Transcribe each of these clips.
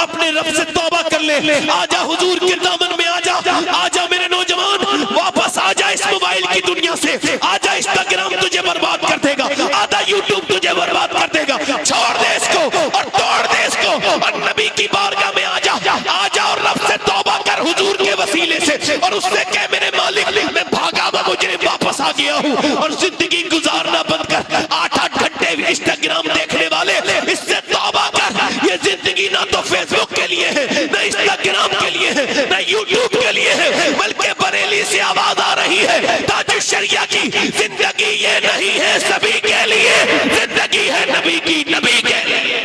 अपने रब से तौबा कर ले। आजा हुजूर के दामन में आजा, आजा मेरे नौजवान, वापस आजा इस मोबाइल की दुनिया से। आजा, इंस्टाग्राम तुझे बर्बाद कर देगा, आजा यूट्यूब तुझे बर्बाद कर देगा। छोड़ दे इसको और तोड़ दे इसको और नबी की बारगाह में आजा, आजा और रब से तौबा कर हुजूर के वसीले से, और उससे कह मेरे मालिक मैं भागा हुआ मुजरिम वापस आ गया हूँ और जिंदगी गुजारना बंद कर। 8-8 घंटे इंस्टाग्राम देखने वाले, इससे तौबा कर। ये जिंदगी ना तो फेसबुक के लिए है, ना इंस्टाग्राम के लिए है, ना यूट्यूब के लिए है, बल्कि बरेली से आवाज आ रही है ताज शरिया की जिंदगी ये नहीं है सभी के लिए, जिंदगी है नबी की, नबी के लिए।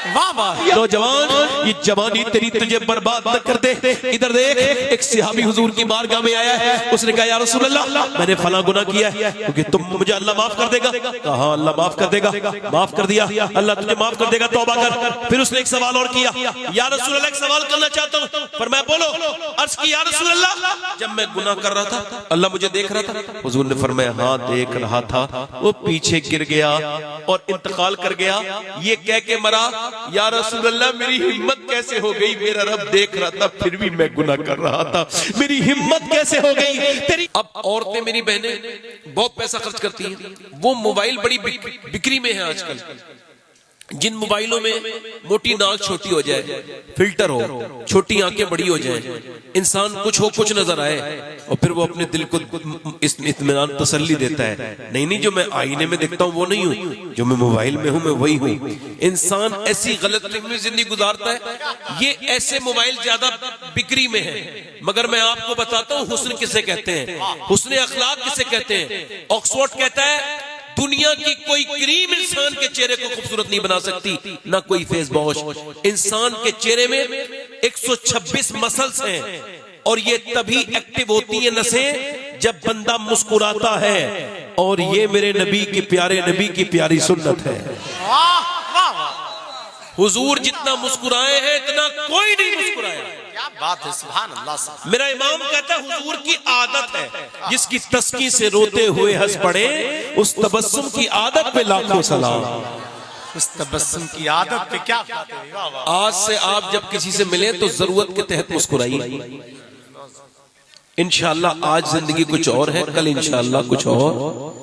वाह वाह नौजवान, ये जवानी तेरी तुझे बर्बाद न कर दे। इधर देख, एक सहाबी हुजूर की बारगाह में आया है। उसने कहा या रसूल अल्लाह, मैंने फला गुनाह किया है, क्योंकि तुम मुझे अल्लाह माफ कर देगा। कहा अल्लाह माफ कर देगा, माफ कर दिया, अल्लाह तुझे माफ कर देगा, तौबा कर। फिर उसने एक सवाल और किया, या रसूल अल्लाह एक सवाल करना चाहता हूँ। फरमाया बोलो। अर्ज की या रसूल अल्लाह, जब मैं गुनाह कर रहा था अल्लाह मुझे देख रहा था? हुजूर ने फरमाया हाँ देख रहा था। वो पीछे गिर गया और इंतकाल कर गया। ये कह के मरा, या रसूल अल्लाह मेरी हिम्मत कैसे हो गई, मेरा रब देख रहा था फिर भी मैं गुनाह कर रहा था, मेरी हिम्मत कैसे हो गई तेरी। अब औरतें, मेरी बहनें बहुत पैसा खर्च करती हैं, वो मोबाइल बड़ी बिक्री में है आजकल। जिन मोबाइलों में मोटी नाक छोटी हो जाए, फिल्टर हो, छोटी आंखें बड़ी हो जाए, इंसान कुछ हो कुछ नजर आए, और फिर वो अपने दिल को इत्मीनान तसल्ली देता है, नहीं नहीं जो मैं आईने में देखता हूँ वो नहीं हूँ, जो मैं मोबाइल में हूँ मैं वही हूँ। इंसान ऐसी गलत में जिंदगी गुजारता है। ये ऐसे मोबाइल ज्यादा बिक्री में है, मगर मैं आपको बताता हूँ हुस्न किसे कहते हैं, हुस्न अखलाक किसे कहते हैं। ऑक्सफोर्ड कहता है दुनिया की कोई क्रीम इंसान के चेहरे को खूबसूरत नहीं बना सकती, ना कोई फेस वॉश। इंसान के चेहरे में 126 मसल्स हैं, और ये तभी एक्टिव होती है नसें जब बंदा मुस्कुराता है, और ये मेरे नबी की प्यारे नबी की प्यारी सुन्नत है। हुजूर जितना मुस्कुराए हैं इतना कोई नहीं मुस्कुराया। क्या बात है, सुभान अल्लाह। मेरा इमाम कहता है हुजूर की आदत है, जिसकी तस्की से रोते हुए हंस पड़े, उस तबस्सुम की आदत पे लाखों सलाम। उस तबस्सुम की आदत पे क्या बात है। आज से आप जब किसी से मिले तो जरूरत के तहत मुस्कुराइए। इंशाअल्लाह आज जिंदगी कुछ और है, कल इंशाअल्लाह कुछ और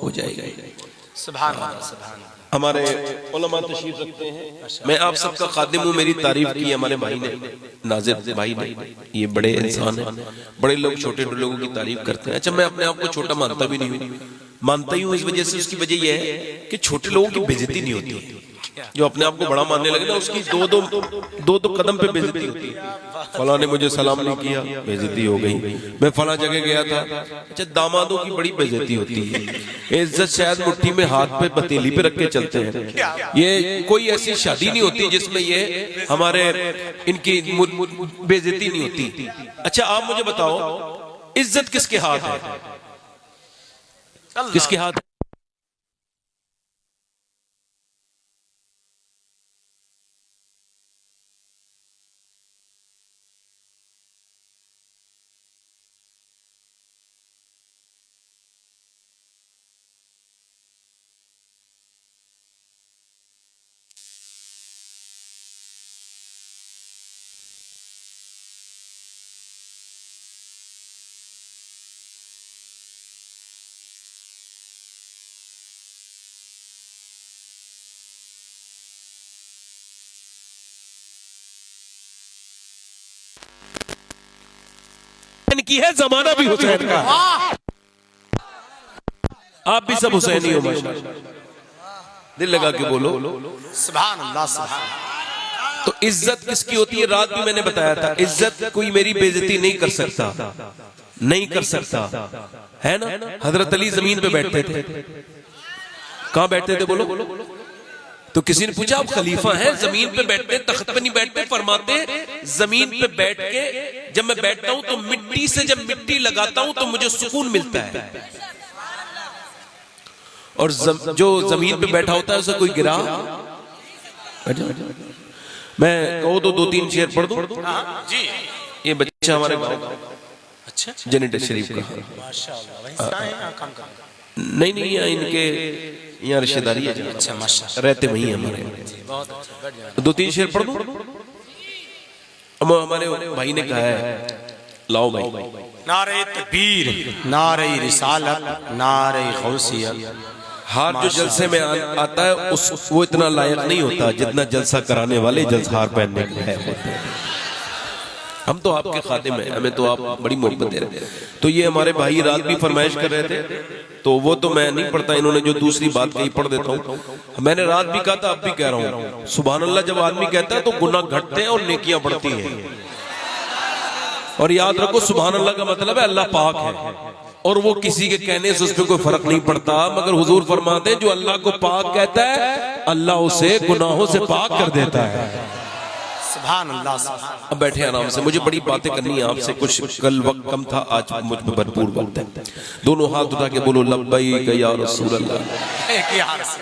हो जाएगा। सुभान अल्लाह, सुभान अल्लाह। हमारे उलमा तशरीफ रखते हैं, मैं आप सबका खादिम हूँ। मेरी तारीफ की हमारे भाई ने, नाजिर भाई ने, ये बड़े इंसान हैं। बड़े लोग छोटे लोगों की तारीफ करते हैं। अच्छा, मैं अपने आप को छोटा मानता भी नहीं हूँ, मानता ही हूँ इस वजह से, उसकी वजह यह है कि छोटे लोगों की बेइज्जती नहीं होती। जो अपने आप को बड़ा मानने लगे ना, उसकी दो कदम पे बेइज्जती होती है। फला ने मुझे सलाम नहीं किया, बेइज्जती हो गई। मैं फला जगह गया था, अच्छा दामादों की बड़ी बेइज्जती होती है। इज्जत शायद मुट्ठी में हाथ पे पतीली पे रख के चलते हैं। ये कोई ऐसी शादी नहीं होती जिसमें ये हमारे इनकी बेइज्जती नहीं होती। अच्छा आप मुझे बताओ, इज्जत किसके हाथ है? किसके हाथ है? की है, जमाना भी हुसैन का। आप भी सब हुसैनी हो माशाअल्लाह। दिल लगा के बोलो सुभान अल्लाह, सुभान। तो इज्जत किसकी होती है? रात भी मैंने बताया था, इज्जत कोई मेरी बेइज्जती नहीं कर सकता, नहीं कर सकता, है ना। हजरत अली जमीन पे बैठते थे। कहां बैठते थे बोलो? तो किसी ने पूछा आप खलीफा हैं, जमीन पे बैठते, तख्त पे नहीं बैठते? फरमाते जमीन पे बैठ के जब मैं बैठता हूं तो मिट्टी से जब मिट्टी लगाता हूं तो मुझे सुकून मिलता है, और जो जमीन पे बैठा होता है उसे कोई गिरा। मैं कहो तो 2-3 शेर पढ़ दूं जी। ये बच्चा हमारे गांव, अच्छा, जनेटर शरीफ का, नहीं यहाँ इनके यहाँ रिश्तेदारी है। अच्छा, माशाअल्लाह, रहते वही है हमारे। 2-3 शेर पढ़ दूं? हमारे भाई ने कहा है, लाओ भाई, नारे तकबीर, नारे रिसालत, नारे गौसियत। हार जो जलसे में आता है उस वो इतना लायक नहीं होता जितना जलसा कराने वाले जलसार पहनने के लायक होते हैं। हम तो आपके खातिम हैं, हमें तो आप बड़ी मोहब्बत दे रहे हैं। तो ये हमारे भाई रात भी फरमाइश कर रहे थे, तो वो तो मैं नहीं पढ़ता, इन्होंने जो दूसरी बात कही पढ़ देता हूँ। मैंने रात भी कहा था, अब भी कह रहा हूँ, सुभान अल्लाह जब आदमी कहता है तो गुनाह घटते हैं और नेकियां बढ़ती हैं। और याद रखो, सुभान अल्लाह का मतलब है अल्लाह पाक है, और वो किसी के कहने से उस पर कोई फर्क नहीं पड़ता। मगर हुजूर फरमाते हैं जो अल्लाह को पाक कहता है अल्लाह उसे गुनाहों से पाक कर देता है। सुभान अल्लाह। अब बैठे आराम से, मुझे बड़ी बातें करनी है आपसे, कुछ कल वक्त कम था, आज मुझ में भरपूर वक्त है। दोनों हाथ उठा के बोलो लब्बैक या रसूल अल्लाह।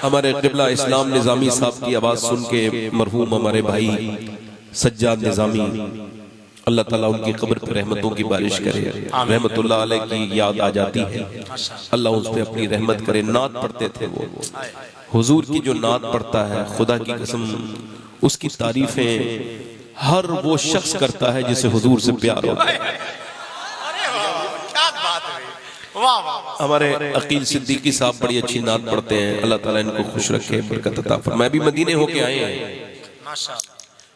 हमारे क़िबला इस्लाम निज़ामी साहब की आवाज सुन के मरहूम हमारे भाई सज्जाद निज़ामी, अल्लाह ताला उनकी कब्र पर रहमतों की बारिश करे, रहमतुल्लाह अलैह की याद आ जाती है, अल्लाह उस पे अपनी रहमत करे। नात पढ़ते थे वो, हुजूर की जो नात पढ़ता है, खुदा की कसम उसकी तारीफें हर वो शख्स करता है जिसे हुजूर से प्यार होता है। हमारे अकील सिद्दीकी साहब बड़ी अच्छी नात पढ़ते हैं, अल्लाह ताला इनको खुश रखे, बरकत अता फरमाए। मैं भी मदीने होके आए हैं,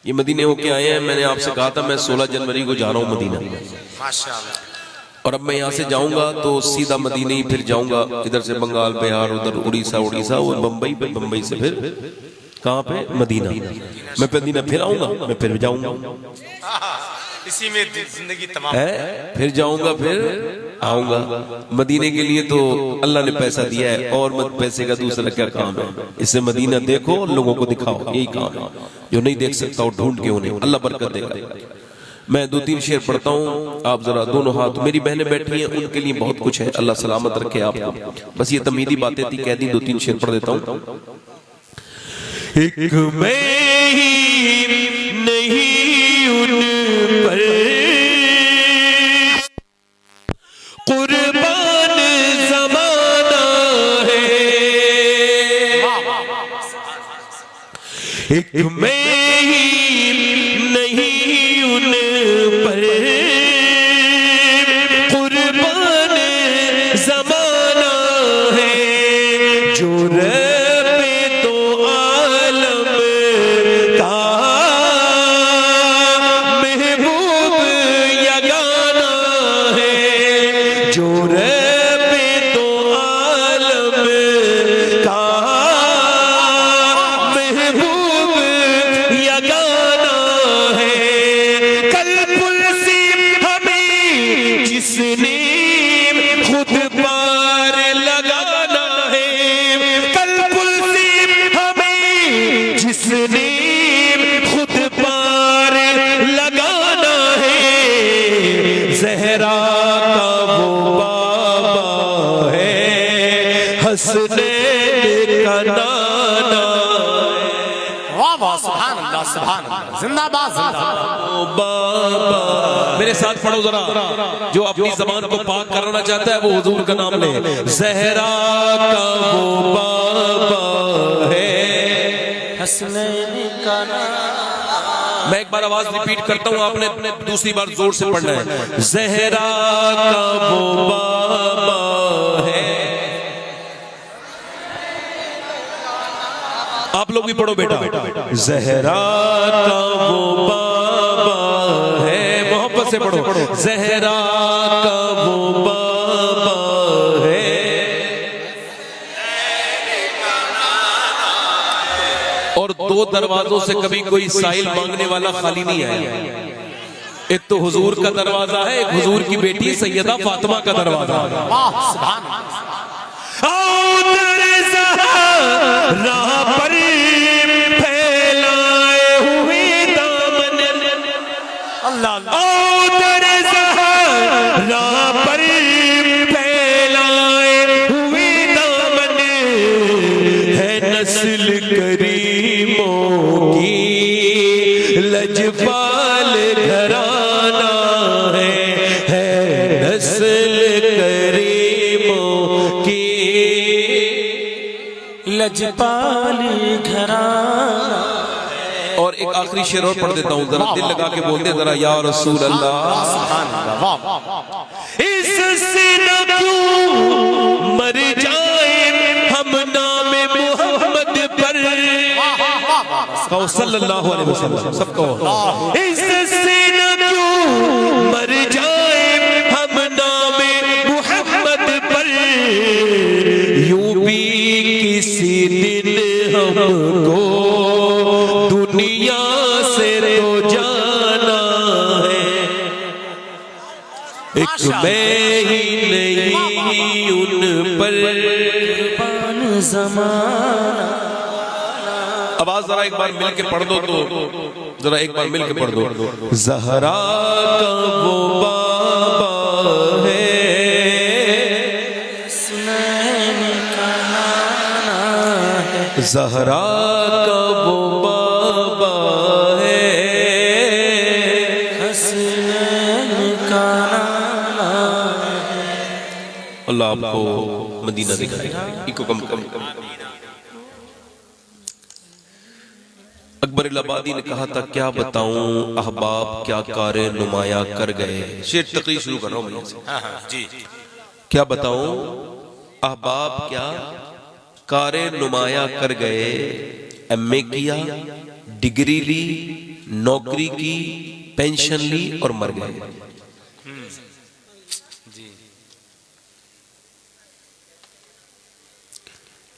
ये मदीने होके आए हैं। मैंने आपसे कहा था मैं 16 जनवरी को जा रहा हूँ मदीना, और अब मैं यहाँ से जाऊंगा तो सीधा मदीने ही फिर जाऊंगा, इधर से बंगाल, बिहार, उधर उड़ीसा, और बम्बई पे, बम्बई से फिर कहाँ पे, मदीना। मैं मदीना फिर आऊंगा, मैं फिर जाऊंगा, इसी में जिंदगी तमाम है, फिर जाऊंगा, फिर आऊंगा। मदीने के लिए तो अल्लाह ने पैसा दिया है, और मत पैसे का दूसरा क्या काम है। इससे मदीना देखो, लोगों को दिखाओ, यही काम है। जो नहीं देख सकता हो ढूंढ के उन्हें, अल्लाह बरकत देगा। मैं 2-3 शेर पढ़ता हूँ, आप जरा दोनों हाथ, मेरी बहनें बैठी हैं उनके लिए बहुत कुछ है, अल्लाह सलामत रखे आपको। बस ये तमीदी बातें थी, कह दी, 2-3 शेर पढ़ देता हूँ। एक मैं ही नहीं उन पर कुर्बान ज़माना है, एक मैं ही नहीं उन पर कुर्बान ज़माना है, जो जिंदाबाद मेरे साथ पढ़ो जरा। जो अपनी ज़बान को पाक करना चाहता है वो हुजूर का नाम ले। ज़हरा का वो बाबा है, हसनैन का नाम। मैं एक बार आवाज रिपीट करता हूँ, आपने अपने दूसरी बार जोर से पढ़ना है। ज़हरा का वो बाबा है, आप लोग भी पढ़ो बेटा। ज़हरा का वो बाबा है, मोहब्बत से पढ़ो। ज़हरा का वो बाबा है, और 2 दरवाजों से कभी कोई साइल मांगने वाला खाली नहीं आया। एक तो हुजूर का दरवाजा है, एक हुजूर की बेटी सैयदा फातिमा का दरवाजा है। राह पर फैलाए हुए दामन, अल्लाह राह पर फैलाए हुए दामन, है नस्ल करीमों की लजपाल घराना है नस्ल करीमों की लजपाल घराना। और एक आखिरी शेर और पढ़ देता हूँ, जरा दिल लगा के बोल दे जरा, या रसूल अल्लाह। इससे न क्यों मर जाए हम नाम मोहम्मद पर, कहो सल्लल्लाहु अलैहि वसल्लम, सबको। इससे न क्यों मर जाए हम नाम मोहम्मद पर, यूं भी किसी दिन हमको दुनिया से तो जाना है, एक मैं ही नहीं उन पर ज़माना। आवाज जरा एक बार मिल के पढ़ दो, तो जरा एक बार मिल के पढ़ दो। ज़हरा का वो बाबा है, ज़हरा का वो बाबा है, हसनैन का नाना है। अल्लाह आपको मदीना दिखाएगा। इको कम कम कम। अकबर इलाहाबादी ने कहा था, क्या बताऊं अहबाब क्या कारे नुमाया कर गए। शेर तकरीर शुरू कर रहा हूं जी। क्या बताऊं अहबाब क्या कारे नुमाया कर गए, एमए किया, डिग्री ली, नौकरी की, पेंशन ली और मर गए।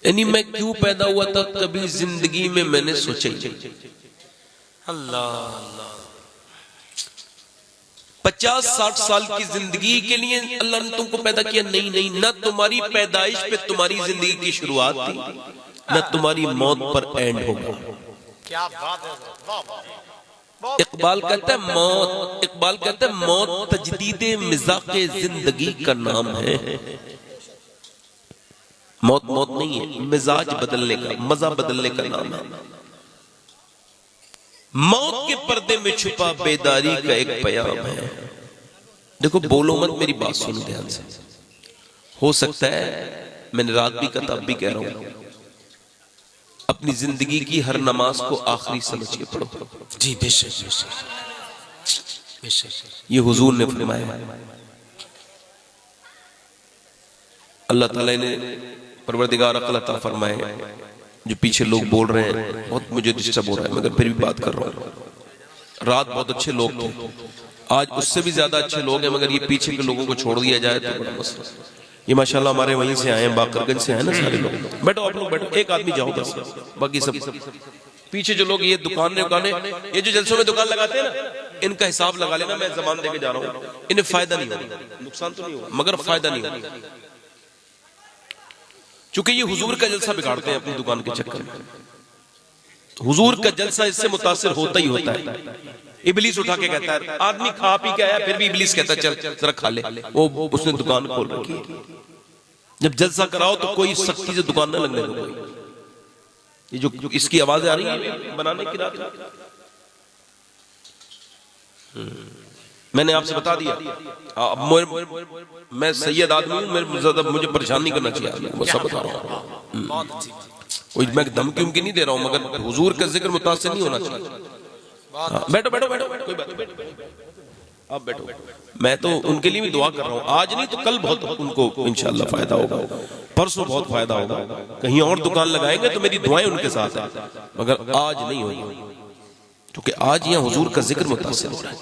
यानी मैं क्यों पैदा हुआ था कभी जिंदगी में मैंने सोचा ही। अल्लाह 50-60 साल की जिंदगी के लिए अल्लाह ने तुमको पैदा किया? नहीं नहीं, न तुम्हारी पैदाइश पे तुम्हारी जिंदगी की शुरुआत थी, न तुम्हारी मौत पर एंड होगा। क्या बात है। इकबाल कहता है मौत तजदीदे मिजाके जिंदगी का नाम है। मौत मौत नहीं है, मिजाज बदलने का, मजा बदलने का नाम है। मौत के पर्दे में छुपा बेदारी का एक पैगाम है। देखो बोलो मत, मेरी बात सुनो ध्यान से। हो सकता है मैंने रात भी कहा, अब भी कह रहा हूं, अपनी जिंदगी की हर नमाज को आखिरी समझ के पढ़ो। जी बेशक बेशक बेशक, ये हुजूर ने फरमाया। अल्लाह ताला ने परवरदिगार अक़ल अता फरमाए। जो पीछे लोग बोल रहे हैं बहुत मुझे डिस्टर्ब हो रहा है, मगर फिर भी बात कर रहा हूँ। रात बहुत अच्छे लोग थे, आज उससे भी ज्यादा अच्छे लोग हैं, मगर ये पीछे के लोगों को छोड़ दिया जाए तो बड़ा मसला। ये माशाल्लाह हमारे वहीं से आए हैं, बाकरगंज से आए ना सारे लोग। बैठो आप लोग बैठो, एक आदमी जाओ बस, बाकी सब पीछे जो लोग ये दुकानें ये जो जलसों में दुकान लगाते हैं ना, इनका हिसाब लगा लेना। मैं जबान देके जा रहा हूँ, इन्हें फायदा नहीं होगा, नुकसान तो नहीं होगा मगर फायदा नहीं होगा, क्योंकि ये हुजूर का जलसा बिगाड़ते हैं अपनी दुकान के चक्कर में। हुजूर का जलसा इससे मुतासिर होता ही होता है। इबलीस उठा के कहता है, आदमी खा पी के आया, फिर भी इबलीस कहता है चल जरा खा ले। वो उसने दुकान खोल रखी है। जब जलसा कराओ तो कोई सख्ती से दुकान न लगने दो। ये जो इसकी आवाजें आ रही है बनाने की रात, मैंने आपसे बता दिया। मैं सैयद आदमी हूँ, मुझे परेशान नहीं करना चाहिए, मैं सब बता रहा हूँ। कोई मैं धमकी उमकी नहीं दे रहा हूँ, मगर हुजूर का जिक्र मुतासिर नहीं होना चाहिए। बैठो बैठो बैठो, कोई बात नहीं, आप बैठो। मैं तो उनके लिए भी दुआ कर रहा हूँ, आज नहीं तो कल बहुत उनको इंशाल्लाह फायदा होगा, परसों बहुत फायदा होगा। कहीं और दुकान लगाएंगे तो मेरी दुआएं उनके साथ है, मगर आज नहीं होगी, क्योंकि आज यहाँ हुजूर का जिक्र मुतासिर हो रहा है।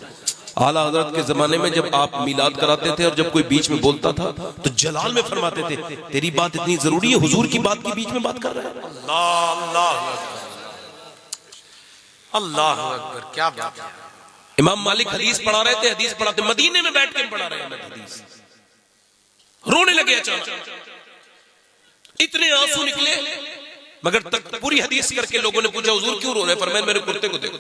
आला हजरत के जमाने में जब आप मिलाद कराते थे और जब कोई बीच में बोलता था तो जलाल में फरमाते थे, तेरी बात इतनी जरूरी है, हुजूर की बात के बीच में बात कर रहा है। अल्लाह अकबर, क्या बात है। इमाम मालिक हदीस पढ़ा रहे थे, हदीस पढ़ाते मदीने में बैठ के पढ़ा रहे हैं हदीस, रोने लगे अचानक, इतने आंसू निकले। मगर तक पूरी हदीस करके लोगों ने पूछा, हुजूर क्यों रो रहे हैं? फरमाया मेरे कुर्ते को देखो।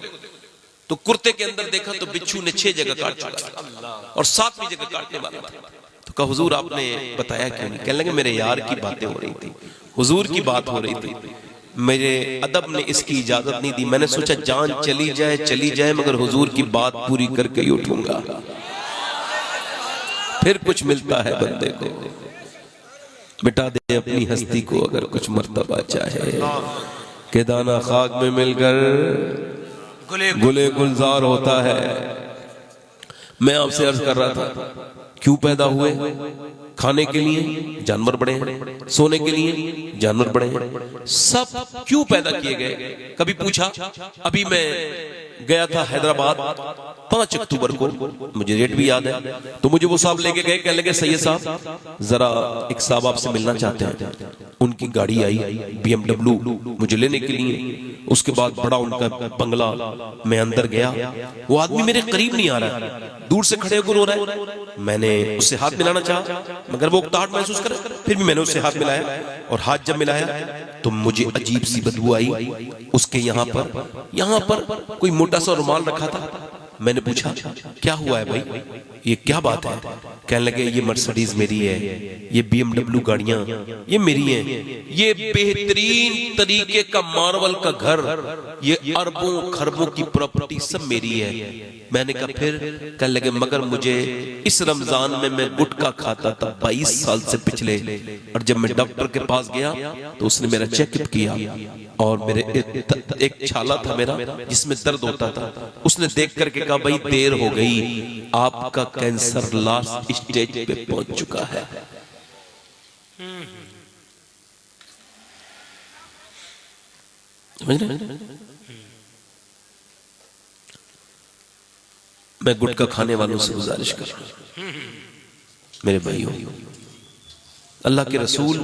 तो कुर्ते के अंदर देखा तो बिच्छू ने 6 जगह काट चुका और 7वीं जगह काटने वाला था। तो कहा हुजूर आपने बताया क्यों नहीं? कहने लगे मेरे यार की बातें हो रही थी, हुजूर की बात हो रही थी, मेरे अदब ने इसकी इजाजत नहीं दी। मैंने सोचा जान चली जाए मगर हुजूर की बात पूरी करके ही उठूंगा, फिर कुछ मिलता है बंदे को। मिटा दे अपनी हस्ती को अगर कुछ मर्तबा चाहे, के दाना खाक में मिलकर गुले गुलजार होता है। मैं आपसे अर्ज कर रहा था, क्यों पैदा हुए? खाने के लिए जानवर बड़े हैं, सोने के लिए जानवर बड़े हैं, सब क्यों पैदा किए गए? कभी पूछा? अभी मैं गया था हैदराबाद 5 अक्टूबर को, मुझे डेट भी याद है, तो मुझे वो साहब लेके गए, कहने लगे सैयद साहब जरा एक साहब आपसे मिलना चाहते हैं। उनकी गाड़ी आई BMW मुझे लेने के लिए, उसके बाद बड़ा उनका बंगला, मैं अंदर गया, वो आदमी मेरे करीब नहीं आ रहा है, दूर से खड़े होकर रो रहा है। मैंने उससे हाथ मिलाना चाहा मगर वो उकताहट महसूस करे, फिर भी मैंने उससे हाथ मिलाया और हाथ जब मिलाया तो मुझे अजीब सी बदबू आई। उसके यहाँ पर कोई मोटा सा रुमाल रखा था। मैंने पूछा क्या हुआ है भाई, ये क्या बात है? कहने लगे ये मर्सिडीज मेरी है, ये BMW गाड़ियां ये मेरी हैं, ये बेहतरीन तरीके का मार्बल का घर, ये अरबों खरबों की प्रॉपर्टी सब मेरी है। मैंने कहा फिर? कहने लगे मगर मुझे इस रमजान में मैं गुटखा खाता था 22 साल से पिछले, और जब मैं डॉक्टर के पास गया तो उसने मेरा चेकअप किया और मेरे एक छाला था मेरा जिसमें दर्द होता था, उसने देख करके कहा भाई देर हो गई, आपका कैंसर लास्ट स्टेज पे पहुंच चुका है। समझ रहे? मैं गुटखा खाने वालों से गुजारिश कर रहा हूं, मेरे भाइयों, अल्लाह के रसूल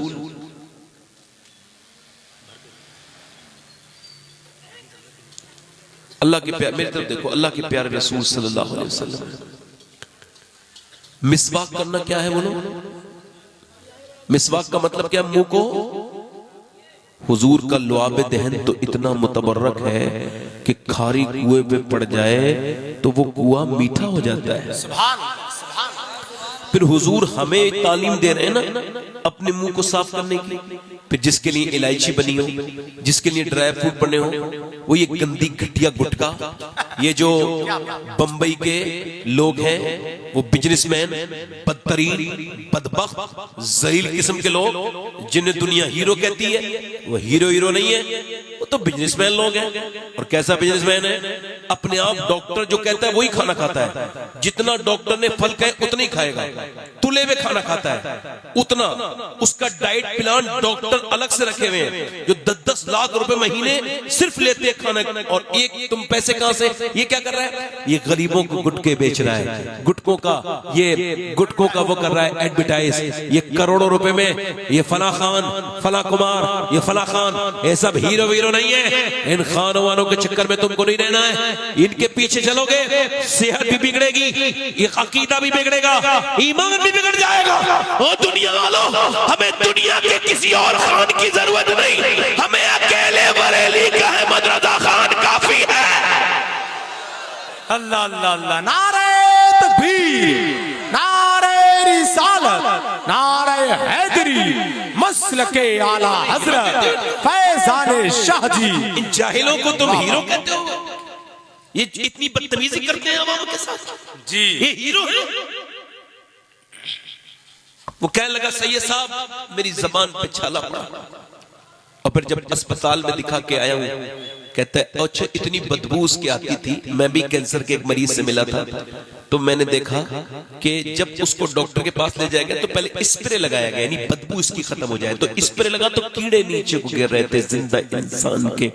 अल्लाह के प्यार, मेरी तरफ देखो, अल्लाह के प्यारे रसूल सल्लल्लाहु अलैहि वसल्लम, मिसवाक करना क्या है बोलो? मिसवाक का मतलब क्या? मुंह को हुजूर का लुआब दहन तो इतना मुतबर्रक है कि खारी कुएं पे पड़ जाए तो वो कुआं मीठा हो जाता है। फिर हुजूर हमें तालीम दे रहे हैं ना अपने मुंह को साफ करने की। फिर जिसके लिए इलायची बनी हो, जिसके लिए ड्राई फ्रूट बने हो, वो ये गंदी घटिया गुटखा, ये जो बंबई के लोग हैं वो बिजनेसमैन, बदतरीन, बदबख्त, जलील किस्म के लोग जिन्हें दुनिया हीरो कहती है, वो हीरो नहीं है, वो तो बिजनेसमैन लोग हैं। और कैसा बिजनेसमैन है? अपने आप डॉक्टर जो कहता है वही खाना खाता है, जितना डॉक्टर ने फल कहे उतना ही खाएगा, तुले में खाना खाता है उतना, उसका डाइट प्लान डॉक्टर अलग से रखे हुए हैं जो 10-10 लाख रुपए महीने सिर्फ लेते हैं खाना। और एक तुम पैसे कहां से? ये क्या कर रहा है? ये गरीबों को गुटके बेच रहा है, गुटकों का वो कर रहा है एडवर्टाइज, ये करोड़ों रुपए में ये फला खान, फला कुमार, ये फला खान, ये सब हीरो नहीं है। इन खानों वालों के चक्कर में तुमको नहीं रहना है, इनके पीछे चलोगे सेहत भी बिगड़ेगी, ये अकीदा भी बिगड़ेगा, ईमान भी बिगड़ जाएगा। और दुनिया वालों, हमें दुनिया के किसी और खान की जरूरत नहीं, हमें अकेले बरेली का अहमद रजा खान काफी है। अल्लाह अल्लाह अल्लाह, नारे तकबीर, नारे रिसालत, नारे हैदरी, मसलके आला हजरत फैजान शाह जी। इन जाहिलों को तुम हीरो कहते हो? ये इतनी बदतमीजी करते हैं अवाम के साथ जी, ये हीरो है? वो कहने लगा सैयद साहब मेरी जबान पे छाला पड़ा, और फिर जब अस्पताल में दिखा के आया हूं, कहता है अच्छा इतनी बदबू उसकी आती थी। मैं भी कैंसर के एक मरीज से मिला था, तो मैंने देखा कि जब उसको डॉक्टर के पास ले जाएगा तो पहले स्प्रे लगाया गया, यानी बदबू इसकी खत्म हो जाए। तो स्प्रे लगा तो कीड़े नीचे को गिर रहे थे जिंदा इंसान के,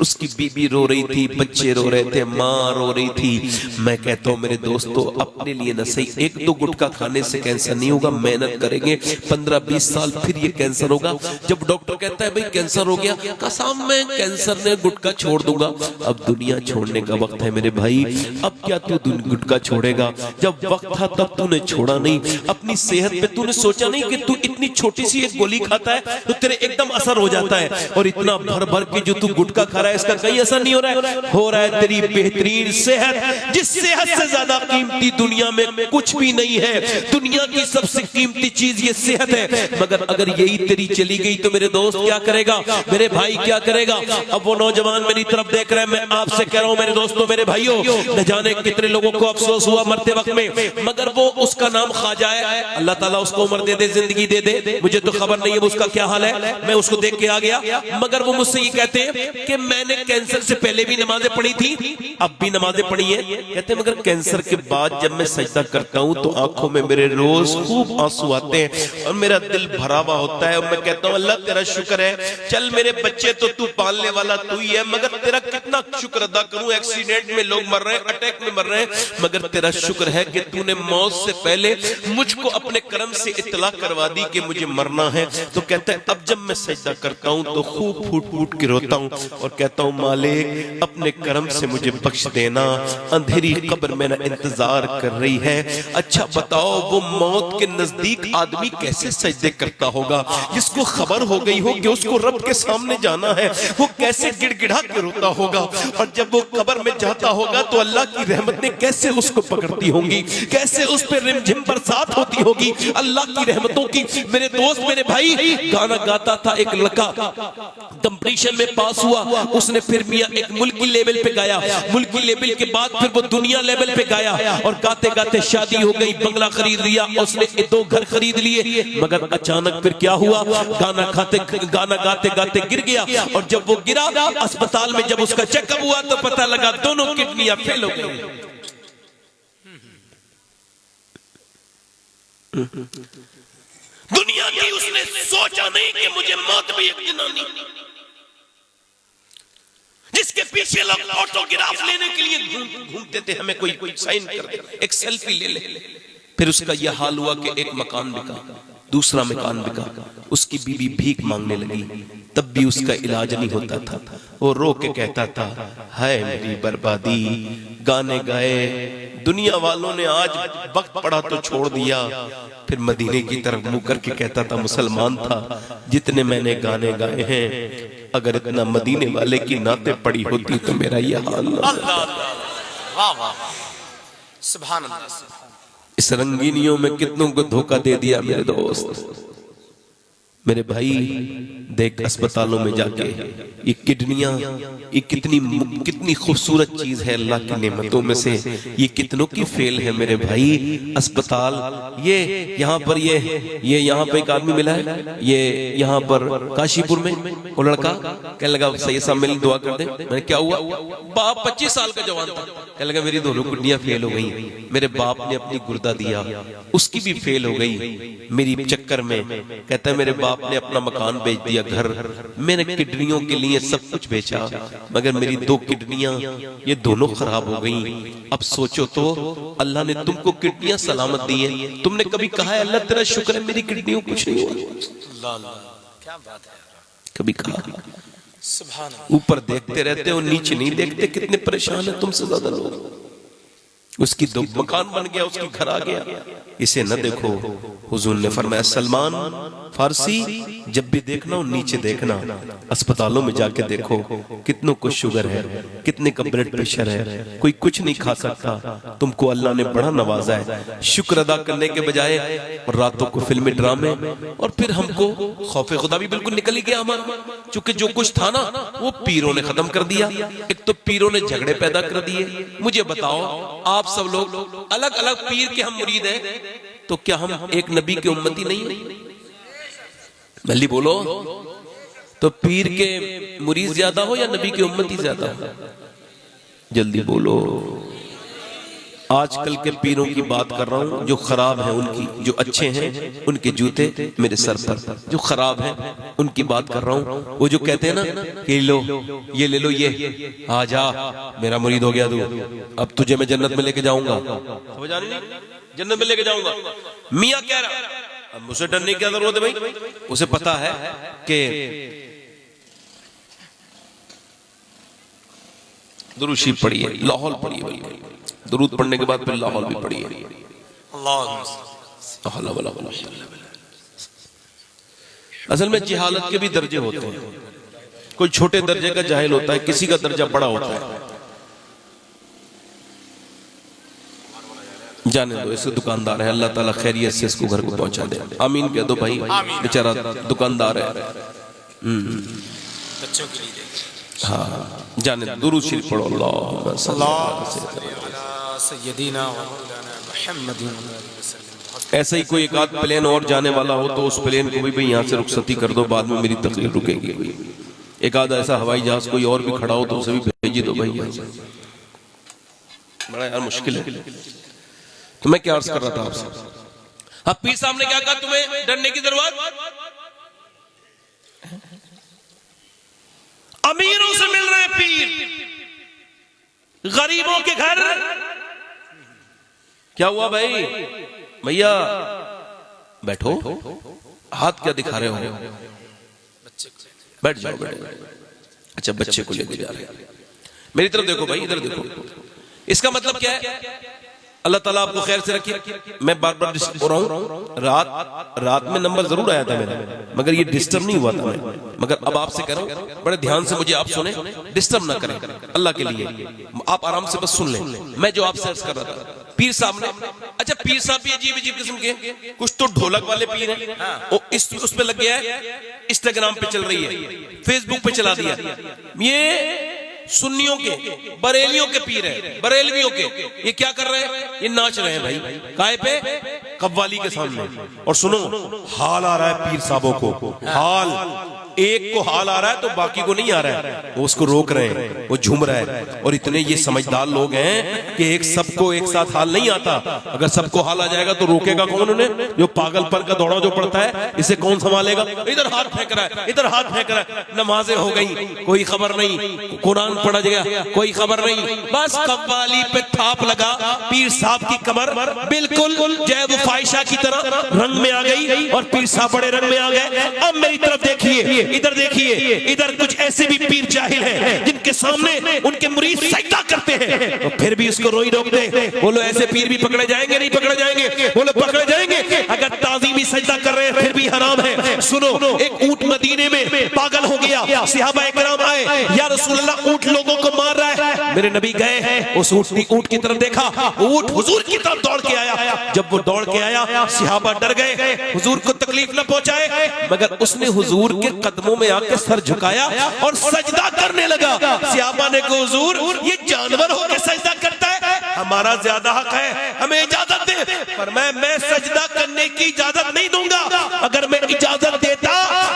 उसकी बीबी रो रही थी, बच्चे रो रहे थे, माँ रो रही थी। मैं कहता हूँ मेरे दोस्तों, अपने लिए न सही 1-2 गुटखा खाने से कैंसर नहीं होगा, मेहनत करेंगे 15-20 साल फिर ये कैंसर होगा। जब डॉक्टर कहता है भाई कैंसर हो गया, कसम में कैंसर ने गुटखा छोड़ दूंगा। अब दुनिया छोड़ने का वक्त है मेरे भाई, अब क्या तू गुटखा छोड़ेगा? जब वक्त था तब तूने छोड़ा नहीं। अपनी सेहत पे तूने सोचा नहीं कि तू इतनी छोटी सी एक गोली खाता है तो तेरे एकदम असर हो जाता है, और इतना भर भर के जो तू गुटखा खा रहा है इसका कहीं असर नहीं हो रहा है तेरी बेहतरीन सेहत, जिस सेहत से ज्यादा कीमती दुनिया में कुछ भी नहीं है। दुनिया की सबसे कीमती चीज ये सेहत है, मगर अगर यही तेरी चली गई तो मेरे दोस्त क्या करेगा, मेरे भाई क्या करेगा? अब वो नौजवान मेरी तरफ देख रहे हैं, मैं आपसे कह रहा हूं मेरे दोस्तों, मेरे भाइयों, न जाने कितने लोगों को अफसोस हुआ मरते वक्त में, मगर वो उसका नाम ख्वाजा है। अल्लाह ताला उसको उम्र दे दे, जिंदगी दे दे, मुझे तो खबर नहीं है वो उसका क्या हाल है, मैं उसको देख के आ गया। मगर वो मुझसे ये कहते हैं कि मैंने कैंसर से पहले भी नमाजें पढ़ी थी, अब भी नमाजें पढ़ी है। कहते हैं मगर कैंसर के बाद जब मैं सजदा करता हूँ तो आंखों में मेरे रोज खूब आंसू आते हैं और मेरा दिल भरा हुआ होता है, और मैं कहता हूँ अल्लाह तेरा शुक्र है, चल मेरे बच्चे तो तू पालने वाला तू ही है, मगर तेरा कितना शुक्र अदा करूं। एक्सीडेंट में लोग मर रहे हैं, अटैक में मर रहे हैं, मगर तेरा शुक्र है कि तूने मौत से पहले मुझको अपने कर्म से इत्तला करवा दी कि मुझे मरना है। तो कहता है अब जब मैं सजदा करता हूं तो खूब फूट फूट के रोता हूं और कहता हूं मालिक अपने कर्म से मुझे बख्श देना, अंधेरी कब्र मेरा इंतजार कर रही है। अच्छा बताओ वो मौत के नजदीक आदमी कैसे सजदे करता होगा, जिसको खबर हो गई हो कि उसको रब के सामने जाना है, वो कैसे गिड़गिड़ा के रोता होगा। और जब वो कब्र में जाता होगा तो अल्लाह की रहमतें कैसे उसको पकड़ती होंगी, कैसे उस पर रिमझिम बरसात होती होगी अल्लाह की रहमतों की। मेरे दोस्त मेरे भाई, गाना गाता था एक लड़का, कंपटीशन में पास हुआ, उसने फिर मियां एक मुल्की लेवल पे गाया, मुल्की लेवल के बाद फिर वो दुनिया लेवल पे गाया, और गाते गाते शादी हो गई, बंगला खरीद लिया, उसने 2 घर खरीद लिए। मगर अचानक फिर क्या हुआ, गाना गाते गाते गिर गया, और जब वो गिरा अस्पताल में जब उसका चेकअप हुआ तो पता लगा दोनों किडनियां फेल हो गई। दुनिया की उसने सोचा नहीं कि मुझे मौत भी एक दिन आनी। जिसके पीछे लोग ऑटोग्राफ लेने के लिए घूमते थे, हमें कोई साइन कर दे, एक सेल्फी ले ले। फिर उसका यह हाल हुआ कि एक मकान बिका, दूसरा मकान बिका, उसकी बीवी भीख मांगने लगी, तब भी उसका इलाज नहीं होता था। वो रो के कहता था हाय मेरी बर्बादी, गाने गाए, दुनिया वालों ने आज वक्त पड़ा तो छोड़ दिया। फिर मदीने की तरफ मुंह करके कहता था मुसलमान था, जितने मैंने गाने गाए हैं अगर इतना मदीने वाले की नाते पड़ी होती तो मेरा यह हाल ना होता। सुभान अल्लाह। इस रंगीनियों में कितनों को धोखा दे दिया मेरे दोस्त मेरे भाई। देख अस्पतालों में जाके ये किडनियां, ये कितनी खूबसूरत चीज है अल्लाह की नेमतों में से, ये कितनों की फेल है मेरे भाई। अस्पताल ये यहाँ पर ये यहाँ पे एक आदमी मिला है, ये यहाँ पर काशीपुर में, वो लड़का कहने लगा सैयद साहब मेरी दुआ कर दे। मैंने क्या हुआ, बाप 25 साल का जवान था, कहने लगा मेरी दोनों किडनियां फेल हो गई, मेरे बाप ने अपनी गुर्दा दिया उसकी भी फेल हो गई मेरी चक्कर में। कहता है मेरे बाप ने अपना मकान बेच दिया, घर, मैंने किडनियों के लिए सब कुछ बेचा, मगर मेरी 2 किडनियां ये दोनों खराब हो गई। अब सोचो तो अल्लाह ने तुमको किडनियां सलामत दी है, तुमने कभी कहा है अल्लाह तेरा शुक्र है मेरी किडनियों कुछ नहीं हुआ? क्या बात है, कभी कहा? सुभान। ऊपर देखते रहते हो, नीचे नहीं देखते, कितने परेशान है तुमसे ज्यादा लोग। उसकी 2 मकान बन गया, उसकी घर आ गया, इसे न देखो। हुजूर ने फरमाया सलमान फारसी जब भी देखना हो नीचे देखना, अस्पतालों में जाके देखो कितनों को शुगर है, कितने का ब्लड प्रेशर है, कोई कुछ नहीं खा सकता, तुमको अल्लाह ने बड़ा नवाजा है। शुक्र अदा करने के बजाय और रातों को फिल्मी ड्रामे, और फिर हमको खौफे खुदा भी बिल्कुल निकल ही गया हमारा, क्योंकि जो कुछ था ना वो पीरों ने खत्म कर दिया। एक तो पीरों ने झगड़े पैदा कर दिए। मुझे बताओ आप सब लोग अलग अलग पीर के हम मुरीद हैं, तो क्या हम एक नबी के उम्मती नहीं है? जल्दी बोलो, तो पीर के मुरीद ज्यादा हो या नबी के उम्मती ज्यादा हो? जल्दी बोलो। आजकल के पीरों की बात कर रहा हूं, जो खराब है उनकी, जो अच्छे हैं उनके जूते मेरे सर पर, जो खराब है उनकी बात कर रहा हूं। वो जो कहते हैं ना कि लो ये ले लो, ये आ जा मेरा मुरीद हो गया तू, अब तुझे मैं जन्नत में लेके जाऊंगा, समझ आ रही नहीं? जन्नत में लेके जाऊंगा। मियां कह रहा, अब मुझसे डरने की क्या जरूरत है भाई? उसे पता है कि दुरूद शरीफ पढ़िए, लाहौल पढ़िए, भाई दुरूद पढ़ने के बाद फिर लाहौल भी पढ़िए। असल में जिहालत के भी दर्जे होते हैं, कोई छोटे दर्जे का जाहिल होता है, किसी का दर्जा बड़ा होता है। जाने दो, इसको दुकानदार है, अल्लाह ताला खैरियत से इसको घर को पहुंचा दे। आमीन कह दो भाई, बेचारा दुकानदार है। बच्चों के लिए हाँ, जाने दुरूद शरीफ पढ़ो। अल्लाह सय्यदीना व मौलाना मुहम्मदिन वसल्लम। ऐसा ही कोई एक आध प्लेन और जाने वाला हो तो उस प्लेन को भी भाई यहाँ से रुखसती कर दो, बाद में मेरी तकलीफ रुकेगी। एक आध ऐसा हवाई जहाज कोई और भी खड़ा हो तो उसे भी भेजी दो भाई। बड़ा यार मुश्किल है। तो मैं क्या अर्ज कर रहा था आपसे, अब पीर साहब ने क्या कहा, तुम्हें डरने की जरूरत, अमीरों से मिल रहे पीर, गरीबों के घर। क्या हुआ भाई, भैया बैठो, हाथ क्या दिखा रहे हो, बैठ जाओ बैठ जाओ। अच्छा बच्चे को लेके जा रहे हैं, मेरी तरफ देखो भाई, इधर देखो। इसका मतलब क्या है, अल्लाह ताला आपको खैर से रखे। मैं बार बार डिस्टर्ब हो रहा हूँ, रात में नंबर जरूर आया था मेरा, मगर ये डिस्टर्ब नहीं हुआ था मैं। मगर अब आपसे कह रहा हूँ, बड़े ध्यान से मुझे आप सुने, डिस्टर्ब ना करें अल्लाह के लिए, आप आराम से बस सुन लें। मैं जो आपसे अर्ज कर रहा था, पीर साहब ने, अच्छा पीर साहब भी अजीब अजीब किस्म के, कुछ तो ढोलक वाले पीर हैं, उस पे लग गया है, इंस्टाग्राम पे चल रही है, फेसबुक पे चला दिया, ये सुन्नियों के बरेलियों के पीर है, बरेलवियों के। ये क्या कर रहे हैं, ये नाच रहे हैं भाई, काहे पे, कव्वाली के सामने। और सुनो, हाल आ रहा है पीर साहबों को, हाल एक को हाल आ रहा है तो बाकी को नहीं आ रहा है, वो उसको रोक रहे हैं, वो झूम रहा है। और इतने ये समझदार लोग हैं कि एक सबको एक साथ हाल नहीं आता। अगर सबको हाल आ जाएगा तो रोकेगा कौन उन्हें, जो पागलपन का दौड़ा जो पड़ता है, इसे कौन संभालेगा। इधर हाथ फेंक रहा है, इधर हाथ फेंक रहा है, नमाजें हो गई कोई खबर नहीं, कुरान पढ़ा गया कोई खबर नहीं, बस कव्वाली पे थाप लगा। पीर साहब की कमर बिल्कुल जैब फाइशा की तरह रंग में आ गई और पीर साहब बड़े रंग में आ गए। अब मेरी तरफ देखिए, इधर देखिए, इधर कुछ ऐसे भी पीर जाहिल हैं जिनके सामने उनके मुरीद सजदा करते हैं, तो फिर भी उसको रोई रोक दे। बोलो ऐसे पीर भी पकड़े जाएंगे, नहीं पकड़े जाएंगे, बोलो पकड़े जाएंगे। अगर ताज़ीमी सजदा कर रहे हैं फिर भी हराम है। सुनो, एक ऊंट मदीने में पागल हो गया, सहाबा इकराम आए, या रसूलल्लाह ऊंट लोगों को मार रहा है। मेरे नबी गए, उस ऊंट की तरफ देखा, ऊंट हुजूर की तरफ दौड़ के आया। जब वो दौड़ के आया, सहाबा डर गए, हुजूर को तकलीफ न पहुंचाए, मगर उसने हुजूर के कदमों में आके सर झुकाया और सजदा करने लगा। सहाबा ने कहा, हुजूर ये जानवर होकर सजदा करता है, हमारा ज्यादा हक है, हमें इजाजत दे। पर मैं सजदा करने की इजाजत नहीं दूंगा। अगर मैं इजाजत देता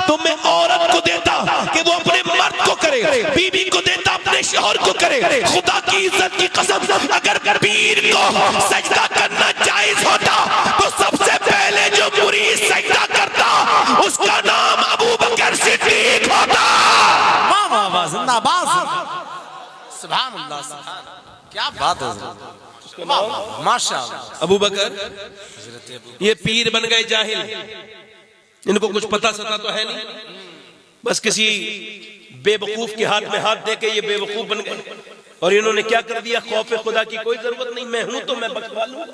तो मैं औरत को देता कि वो अपने मर्द को करे, बीबी को देता अपने शौहर को करे। खुदा की इज्जत की कसम, अगर पीर को सजदा करना जायज होता तो सबसे पहले जो मुरीद सजदा करता उसका नाम अबू बकर सिद्दीक होता। वाह वाह वाह, जिंदाबाद, सुभान अल्लाह, क्या बात है, माशाअल्लाह। अबू बकर ये पीर बन गए जाहिल, इनको कुछ पता सता तो है नहीं, बस किसी बेवकूफ के हाथ में हाथ देके ये बेवकूफ बन गए। और इन्होंने क्या कर दिया, खौफ खुदा की कोई जरूरत नहीं, मैं हूं तो मैं बचवा लूंगा।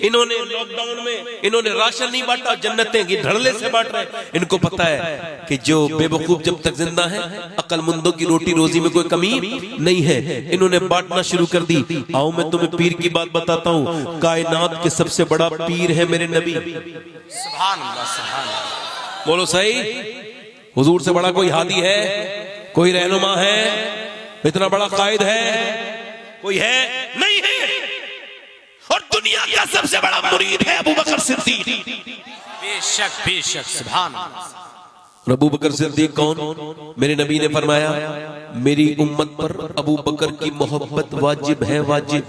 इन्होंने लॉकडाउन में इन्होंने राशन नहीं बांटा, जन्नतें की धड़ल्ले से बांट रहे। इनको पता है कि जो बेवकूफ जब तक जिंदा है, अक्लमंदों की रोटी रोजी में कोई कमी नहीं है। इन्होंने बांटना शुरू कर दी। आओ मैं तुम्हें पीर की बात बताता हूँ, कायनात के सबसे बड़ा पीर है मेरे नबी। सुभान अल्लाह, सुभान अल्लाह, बोलो सही, हुजूर से बड़ा कोई हादी है, कोई रहनुमा है, इतना बड़ा कायद है, कोई है नहीं है। और दुनिया का सबसे बड़ा मुरीद है अबू बकर सिद्दीक। बेशक बेशक, सुभान अल्लाह। अबू बकर सिद्दीक कौन, मेरे नबी ने फरमाया, मेरी उम्मत पर अबू बकर की मोहब्बत वाजिब है, वाजिब।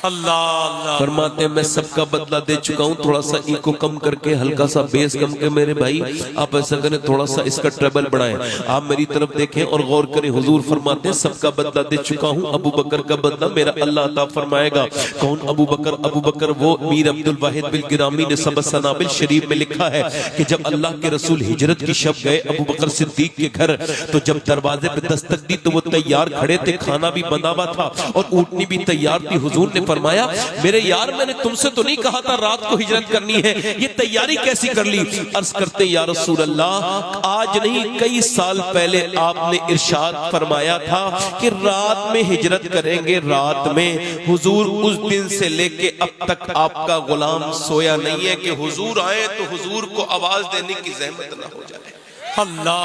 अल्लाह फरमाते मैं सबका बदला दे चुका हूँ, थोड़ा सा इको कम करके, हल्का सा बेस कम के मेरे भाई आप ऐसा करें, थोड़ा सा इसका ट्रेबल बढ़ाएं। आप मेरी तरफ देखें और गौर करें, हुजूर फरमाते हैं सबका बदला दे चुका हूँ, अबू बकर का बदला मेरा अल्लाह अता फरमाएगा। कौन अबू बकर? अबू बकर वो मीर अब्दुल वाहिद बिल गिरामी ने सबस सनाबिल शरीफ में लिखा है कि जब अल्लाह के रसूल हिजरत की शब गए अबू बकर सिद्दीक के घर, तो जब दरवाजे पे दस्तक दी तो वो तैयार खड़े थे, खाना भी बना हुआ था और ऊँटनी भी तैयार थी। हुजूर ने फरमाया, मेरे यार मैंने तुमसे तो नहीं कहा था रात को हिजरत करनी है, ये तैयारी कैसी कर ली? अर्ज करते या रसूल अल्लाह, आज नहीं कई साल पहले आपने इरशाद फरमाया था कि रात में हिजरत करेंगे, रात में। हुजूर उस दिन से लेके अब तक आपका गुलाम सोया नहीं है कि हुजूर आए तो हुजूर को आवाज देने की जहमत ना हो जाए। अल्लाह,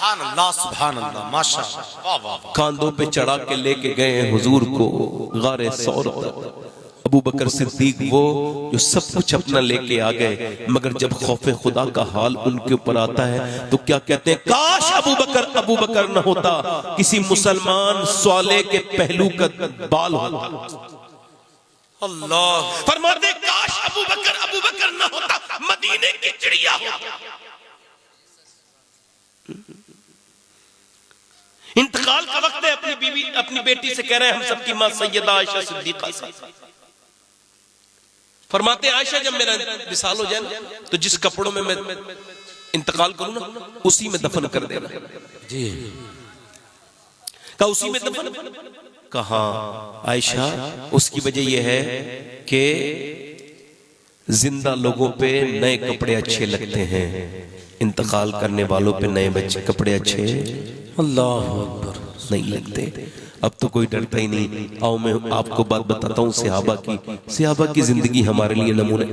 सुभान अल्लाह, माशाअल्लाह, वाह वाह वाह। कांधों पे चढ़ा के लेके गए हुजूर को गारे सौर तक। अबू बकर सिद्दीक वो जो सब कुछ अपना लेके आ गए, मगर जब खौफे खुदा का हाल उनके ऊपर आता है तो क्या कहते हैं, काश अबू बकर न होता, किसी मुसलमान स्वाले के पहलू का बाल होता। अल्लाह, फरमाते काश अबू बकर न होता, मदीने की चिड़िया होता। इंतकाल का वक्त है, अपनी बीवी अपनी बेटी से कह रहे हैं, हम सबकी मां सैयदा आयशा सिद्दीका से। फरमाते आयशा जब मेरा विसाल हो जाए तो जिस कपड़ों में मैं इंतकाल करूं ना, उसी में दफन कर देना जी। कहा उसी में दफन? कहा आयशा, उसकी वजह यह है कि जिंदा लोगों पे नए कपड़े अच्छे लगते हैं, इंतकाल करने वालों पे नए कपड़े अच्छे अल्लाह अकबर नहीं लगते। अब तो कोई डरता ही नहीं। आओ मैं आपको बात बताता हूँ सहाबा की जिंदगी हमारे लिए नमूने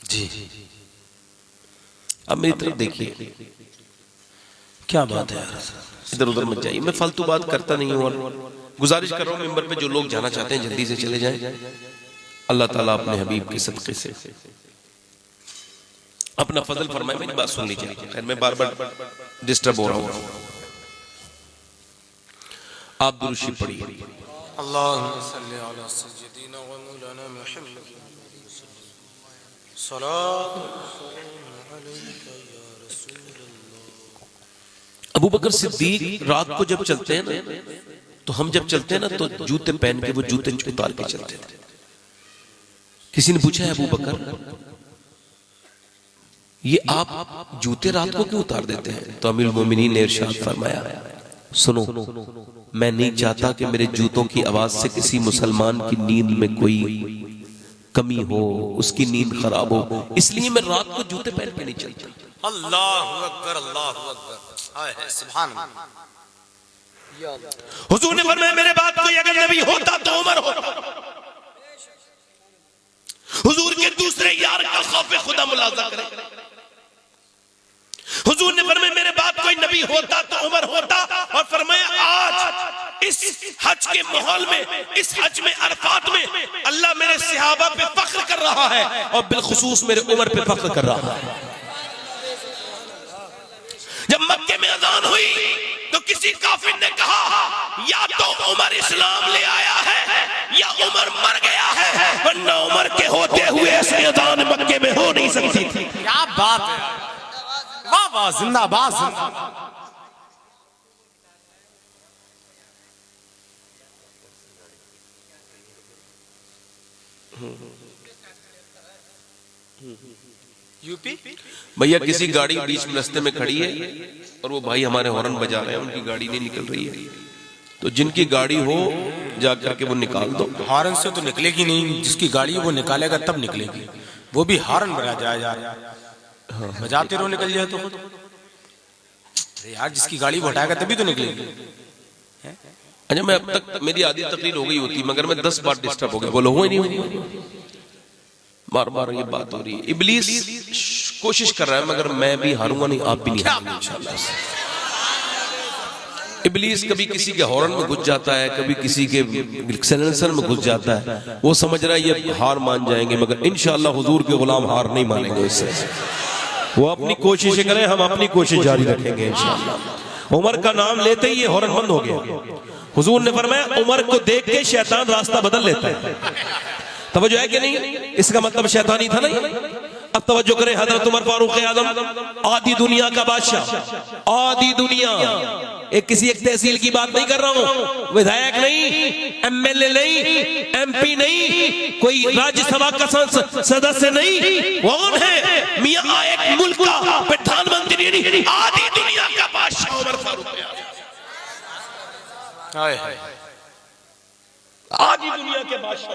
जी। अब मेरी तरफ देखिए, क्या बात है, इधर उधर मत जाइए। मैं फालतू बात करता नहीं हूँ और गुजारिश कर रहा हूँ मेंबर पे जो लोग जाना चाहते हैं जल्दी से चले जाएं। अल्लाह ताला अपने हबीब के सदक़े से अपना फजल फरमाए। मेरी बात सुन लीजिए, खैर मैं बार बार डिस्टर्ब हो रहा हूँ। आप दुरूद पढ़िए। अल्लाहुम्मा सल्ली अला सय्यिदिना व मौलाना मुहम्मद सल्लल्लाहु अलैहि या रसूल अल्लाह। अबू बकर सिद्दीक रात को जब चलते हैं ना, तो हम जब चलते हैं ना तो जूते पहन के वो जूते उतार के चलते थे। किसी ने पूछा है अबू बकर ये आप जूते रात को क्यों उतार देते हैं? तो अमीरुल मोमिनीन ने इरशाद फरमाया, सुनो, मैं नहीं चाहता कि मेरे जूतों की आवाज से किसी मुसलमान की नींद में कोई कमी हो, उसकी नींद खराब हो, इसलिए मैं रात को जूते पहन के नहीं चलता। अल्लाहु अकबर, अल्लाहु अकबर, हाय सुभान अल्लाह। हुजूर ने फरमाया मेरे बाद कोई अगर नबी होता तो उमर होता। हुजूर के दूसरे यार का खौफ खुदा मुलाजा करे। हुजूर ने फरमाया मेरे बाद कोई नबी होता तो उमर होता। और फरमाया आज इस हज के माहौल में, इस हज में अरफात में अल्लाह मेरे सहाबा पे फख्र कर रहा है और बिलखुसूस मेरे उमर पे फख्र कर रहा है। जब मक्के में अजान हुई तो किसी काफिर ने कहा या तो उमर इस्लाम ले आया है या उमर मर गया है, वरना उमर के होते हुए ऐसे अजान मक्के में हो नहीं सकती थी। क्या बात है, वाह वाह, जिंदाबाद जिंदाबाद। यूपी भैया किसी गाड़ी बीच में रास्ते में खड़ी है और वो भाई हमारे हॉर्न बजा रहे हैं, उनकी गाड़ी नहीं निकल रही है, तो जिनकी गाड़ी हो जाकर के वो निकाल दो। हॉर्न से तो निकलेगी नहीं, जिसकी गाड़ी है वो निकालेगा तब निकलेगी, वो भी हॉर्न बजा जा रहा है, बजाते रहो निकल जाए तो खुद। अरे यार जिसकी गाड़ी वो हटाएगा तभी तो निकलेगी। अच्छा मैं अब तक मेरी आधी तकरीर हो गई होती मगर मैं 10 बार डिस्टर्ब हो गया, बोलो हो ही नहीं हो, बार बार ये बात हो रही है। इब्लीस कोशिश कर रहा है मगर मैं भी हारूंगा नहीं, आप भी नहीं हारेंगे इंशाल्लाह। इब्लीस कभी किसी के हॉर्न में घुस जाता है, कभी किसी के साइलेंसर में घुस जाता है, वो समझ रहा है ये हार मान जाएंगे, मगर इंशाल्लाह हुजूर के गुलाम हार नहीं मानेंगे इससे। वो अपनी कोशिशें करें, हम अपनी कोशिश जारी रखेंगे इंशाल्लाह। उमर का नाम लेते ही ये हॉर्न बंद हो गया। हुजूर ने फरमाया उमर को देख के शैतान रास्ता बदल लेता है। तवज्जो है कि नहीं? इसका मतलब शैतानी था नहीं। अब तवज्जो करें, हजरत उमर फारूक आजम आधी दुनिया का बादशाह, आधी दुनिया, एक किसी एक तहसील की बात नहीं कर रहा हूं, विधायक नहीं, एमएलए नहीं, एमपी नहीं, कोई राज्यसभा का सदस्य नहीं, कौन है? मियां एक मुल्क का प्रधानमंत्री नहीं, आधी दुनिया का बादशाह उमर फारूक आजम, आधी दुनिया के बादशाह।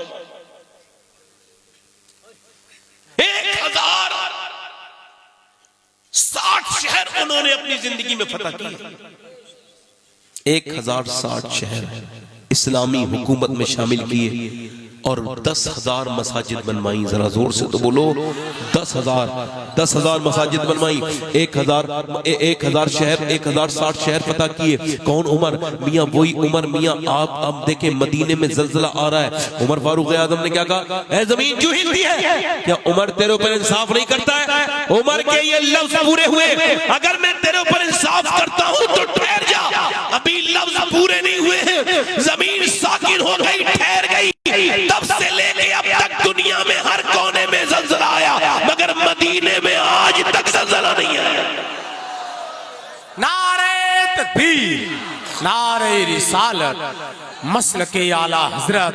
1060 शहर उन्होंने अपनी जिंदगी में फतह किए। 1060 शहर इस्लामी हुकूमत में शामिल किए और 10,000 मसाजिद बनवाई। जरा जोर से तो बोलो 10,000 मसाजिद बनवाई। 1,000 शहर 1,060 शहर पता किए। कौन? उमर मियाँ, वही उमर मियाँ। आप देखें मदीने में जलजला आ रहा है। उमर फारूक आजम ने क्या कहा? ऐ जमीन क्यों हिलती है? क्या उमर तेरे ऊपर इंसाफ नहीं करता है? उमर के ये लफ्ज पूरे हुए। अगर मैं तेरे ऊपर इंसाफ करता हूँ तो ठहर जा, अभी लफ्ज पूरे नहीं हुए हैं। जमीन साकिन हो गई, ठहर गई। तब से लेके अब तक दुनिया में हर कोने में जलजला आया, मगर मदीने में आज तक जलजला नहीं आया। नारे तकबीर, नारे रिसालत, मसलके आला हजरत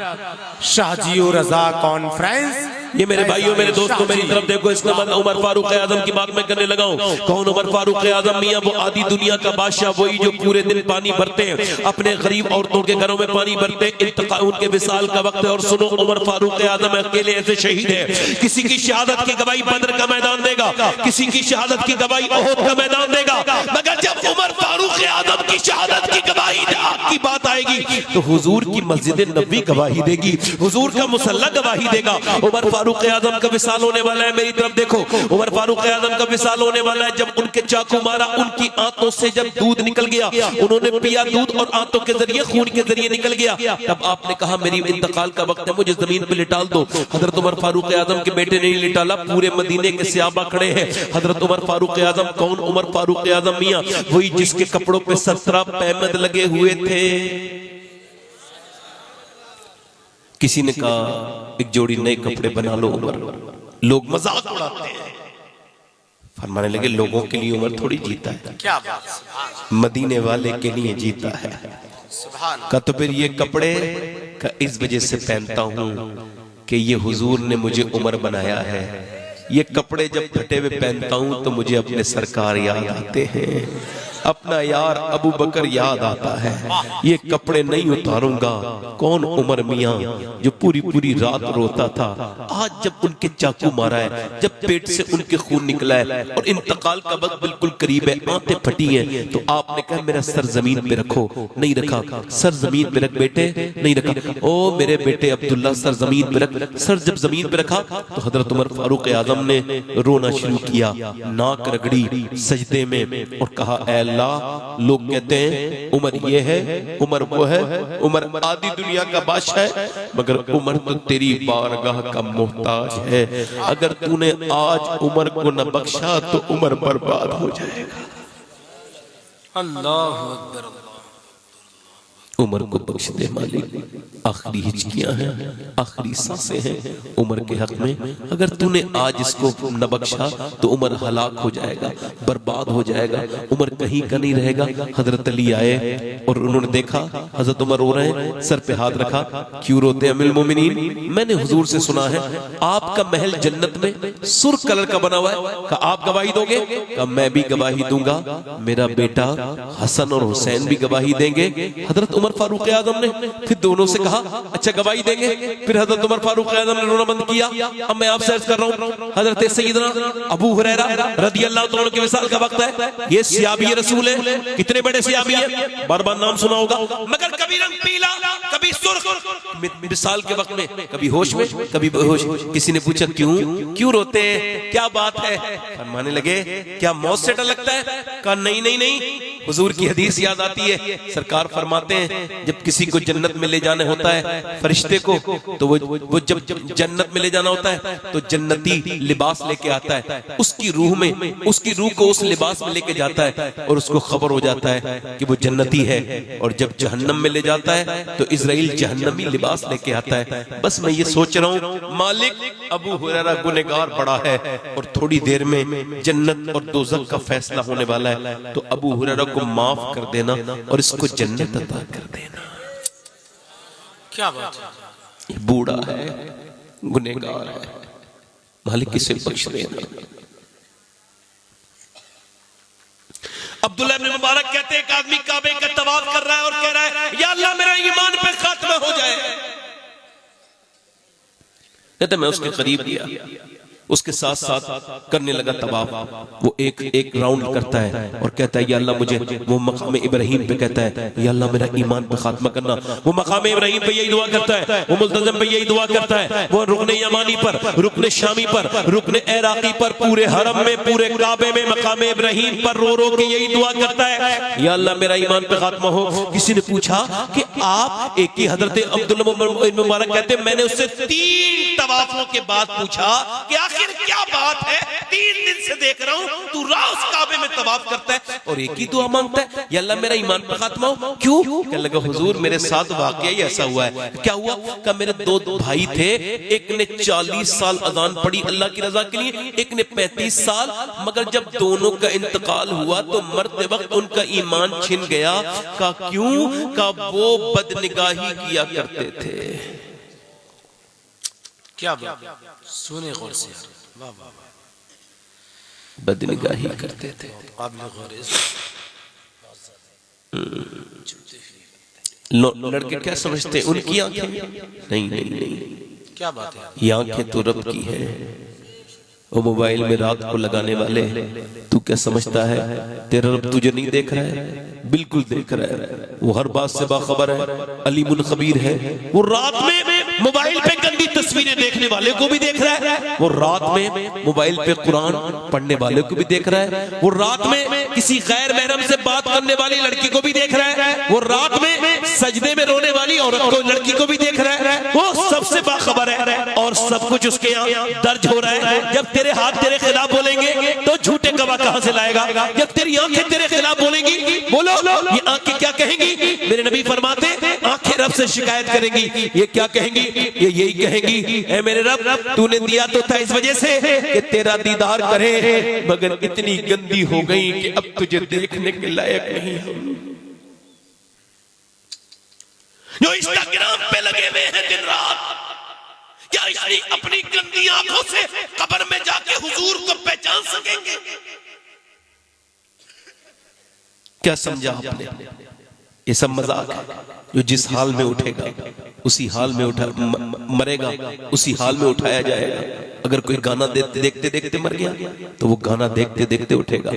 शाहजी रजा कॉन्फ्रेंस। ये मेरे भाइयों, मेरे दोस्तों, मेरी तरफ देखो। इसका मतलब उमर फारूक आजम की बात मैं करने लगा हूँ। कौन उमर फारूक आजम? मियाँ वो आधी दुनिया का बादशाह, वही जो पूरे दिन पानी भरते हैं, अपने गरीब औरतों के घरों में पानी भरते हैं। उनके विसाल का वक्त है। और सुनो, उमर फारूक आजम अकेले ऐसे शहीद है। किसी की शहादत की गवाही बद्र का मैदान देगा, किसी की शहादत की गवाही ओहद का मैदान देगा, मगर जब उमर फारूक आजम की शहादत की गवाही की बात आएगी तो हुजूर की मस्जिद नबी गवाही देगी, हुजूर का मुसल्ला गवाही देगा। उमर फारूक आजम का विसाल होने वाला है। मेरी तरफ देखो, उमर फारूक आजम का विसाल होने वाला है। जब उनके चाकू मारा, उनकी आंतों से जब दूध निकल गया, उन्होंने पिया दूध और आंतों के जरिए, खून के जरिए निकल गया। तब आपने कहा मेरी इंतकाल का वक्त है, मुझे जमीन पे लिटाल दो। हजरत उमर फारूक आजम के बेटे ने लिटाला, पूरे मदीने के सहाबा खड़े हैं। हजरत उमर फारूक आजम कौन? उमर फारूक आजम मियाँ, वही जिसके कपड़ों पे 17 पैमद लगे हुए थे। किसी ने कहा एक जोड़ी नए कपड़े बना लो उमर। लोग मजाक उड़ाते हैं। फरमाने लगे लोगों के लिए उमर थोड़ी जीता है, क्या बात, मदीने वाले के लिए जीता है। का तो फिर ये कपड़े का इस वजह से पहनता हूं कि ये हुजूर ने मुझे उमर बनाया है। ये कपड़े जब फटे हुए पहनता हूं तो मुझे अपने सरकार याद आते हैं, अपना यार अबू बकर याद आता है। ये कपड़े नहीं उतारूंगा। कौन? उमर मियाँ, जो पूरी पूरी रात रोता था। आज जब उनके चाकू मारा है, जब पेट से उनके खून निकला है और इंतकाल का वक्त बिल्कुल करीब है, आंतें फटी हैं, तो आपने कहा मेरा सर जमीन पे रखो। नहीं रखा। सर जमीन पे रख बेटे। नहीं रखा। ओ मेरे बेटे अब्दुल्ला, सर जमीन पे रख। सर जब जमीन पे रखा तो हजरत उमर फारूक आजम ने रोना शुरू किया, नाक रगड़ी सजदे में और कहा ऐ अल्लाह, लोग कहते हैं उमर ये है, उमर वो है, उमर आधी दुनिया का बादशाह है, मगर उमर तो तेरी बारगाह का मोहताज है। अगर तूने आज उमर को न बख्शा तो उमर बर्बाद हो जाएगा। अल्लाह अकबर। उमर को बख्श दे मालिक। आखिरी हिचकियां हैं, आखिरी सांसें हैं उमर के हक में। अगर तूने आज इसको न बख्शा तो उमर हलाक हो जाएगा, बर्बाद हो जाएगा, उमर कहीं का नहीं रहेगा। हजरत अली आए और उन्होंने देखा हजरत उमर रो रहे हैं, सर पे हाथ रखा। क्यों रोते अमीरुल मोमिनीन? मैंने हुजूर से सुना है आपका महल जन्नत में सुर्ख कलर का बना हुआ है। का आप गवाही दोगे? का मैं भी गवाही दूंगा, मेरा बेटा हसन और हुसैन भी गवाही देंगे। हजरत उमर फारूक आजम ने फिर दोनों से कहा अच्छा गवाही देंगे। फिर हजरत उमर फारूक आजम ने रोना बंद किया। अब मैं आपसे अर्ज कर रहा हूँ, हजरत सैयदना अबू हुरैरा रदियल्लाहु तआला अन्हु के विसाल का वक्त है। ये सियाबी रसूल है, कितने बड़े सियाबी है, बार बार नाम सुना होगा, मगर कभी रंग पीला, कभी सुर्ख, विसाल के वक्त में कभी होश में, कभी बेहोश। किसी ने पूछा क्यों रोते हैं, क्या बात है? फरमाने लगे क्या मौत से डर लगता है? कहा नहीं नहीं नहीं, हुजूर की हदीस याद आती है। सरकार फरमाते हैं जब किसी को जन्नत में ले जाना होता है फरिश्ते को, तो वो जब जन्नत में ले जाना होता है तो जन्नती लिबास लेके आता है, उसकी रूह में, उसकी रूह को उस लिबास में लेके जाता है और उसको खबर हो जाता है कि वो जन्नती है। और जब जहन्नम में ले जाता है तो इजराइल जहन्नमी लिबास लेके आता है। बस मैं ये सोच रहा हूँ मालिक अबू हुरैरा गुनहगार बड़ा है और थोड़ी देर में जन्नत और दोज़ख का फैसला होने वाला है, तो अबू हुरैरा को माफ कर देना और इसको जन्नत अता कर देना। क्या बात है? बूढ़ा है, गुनहगार है, मालिक इसे बख्श देना। अब्दुल्लाह इब्न मुबारक कहते हैं एक आदमी काबे का तवाफ कर रहा है और कह रहा है या अल्लाह मेरा ईमान पे खात्मा हो जाए। कहते मैं उसके करीब गया, उसके साथ साथ करने लगा तवाफ। वो एक राउंड करता है और कहता है या अल्लाह मुझे वो मकाम इब्राहिम पे कहता है या अल्लाह मेरा ईमान पे खात्मा करना। वो मकाम इब्राहिम पे यही दुआ करता है, वो मुल्तज़म पे यही दुआ करता है, वो रुकने यमानी पर, रुकने शामी पर, रुकने इराकी पर, पूरे हरम में, पूरे काबे में मकाम इब्राहिम पर रो रो के यही दुआ करता है या अल्लाह मेरा ईमान पे खात्मा हो। किसी ने पूछा कि आप एक ही हजरत अब्दुल्लाह मुबारक कहते मैंने उससे 3 तवाफों के बाद पूछा कि आखिर क्या बात है, 3 दिन से देख रहा हूं तू रोज काबे में तवाफ करता है और एक ही दुआ मांगता है या अल्लाह मेरा ईमान पर खात्मा हो। क्यों? कहने लगा हुजूर मेरे साथ वाकया ही ऐसा हुआ है। क्या हुआ? कि मेरे 2 भाई थे, एक ने 40 साल अजान पढ़ी अल्लाह की रजा के लिए, एक ने 35 साल, मगर जब दोनों का इंतकाल हुआ तो मरते वक्त उनका ईमान छिन गया। का क्यों? का वो बदनिगाही किया करते थे। क्या बात, सुने गौर से यार, वाह वाह, बदनिगाही करते थे। काबिल गौर है। लड़के क्या समझते हैं उनकी आंखें? नहीं नहीं नहीं, क्या बात है, ये आंखें तो रब की है। वो मोबाइल में रात को लगाने वाले, तू क्या समझता है तेरा रब तुझे नहीं देख रहा है? बिल्कुल देख रहा है, वो हर बात से बाखबर है, अलीमुल खबीर है। वो रात में मोबाइल पे गंदी तस्वीरें देखने वाले को भी देख रहा है, वो रात में मोबाइल पे कुरान पढ़ने वाले को भी देख रहा है, वो रात में किसी गैर महरम से बात करने वाली लड़की को भी देख रहा है, वो रात में सजदे में रोने वाली औरत को, लड़की को भी देख रहा है। वो सबसे बाखबर है और सब कुछ उसके यहाँ दर्ज हो रहा है। जब तेरे हाथ तेरे खिलाफ बोलेंगे तो झूठे गवाह कहां से लाएगा? जब तेरी आंखें तेरे खिलाफ बोलेंगी, बोलो ये आंखें क्या कहेंगी? मेरे नबी फरमाते आंखें रब से शिकायत करेंगी, ये क्या कहेंगी? ये यही कहेंगी ऐ मेरे रब तूने दिया तो था इस वजह से कि तेरा दीदार करे, मगर इतनी गंदी हो गई कि अब तुझे देखने के लायक नहीं हम। जो इंस्टाग्राम पे लगे हुए हैं दिन रात, क्या इतनी अपनी गंदी आंखों से कब्र में जाके हुजूर को पहचान सकेंगे? क्या समझा आपने? ये सब मजाक है। जो जिस हाल में उठेगा उसी हाल में मरेगा, उसी हाल में उठाया जाएगा। अगर कोई गाना देखते देखते मर गया तो वो गाना देखते देखते उठेगा।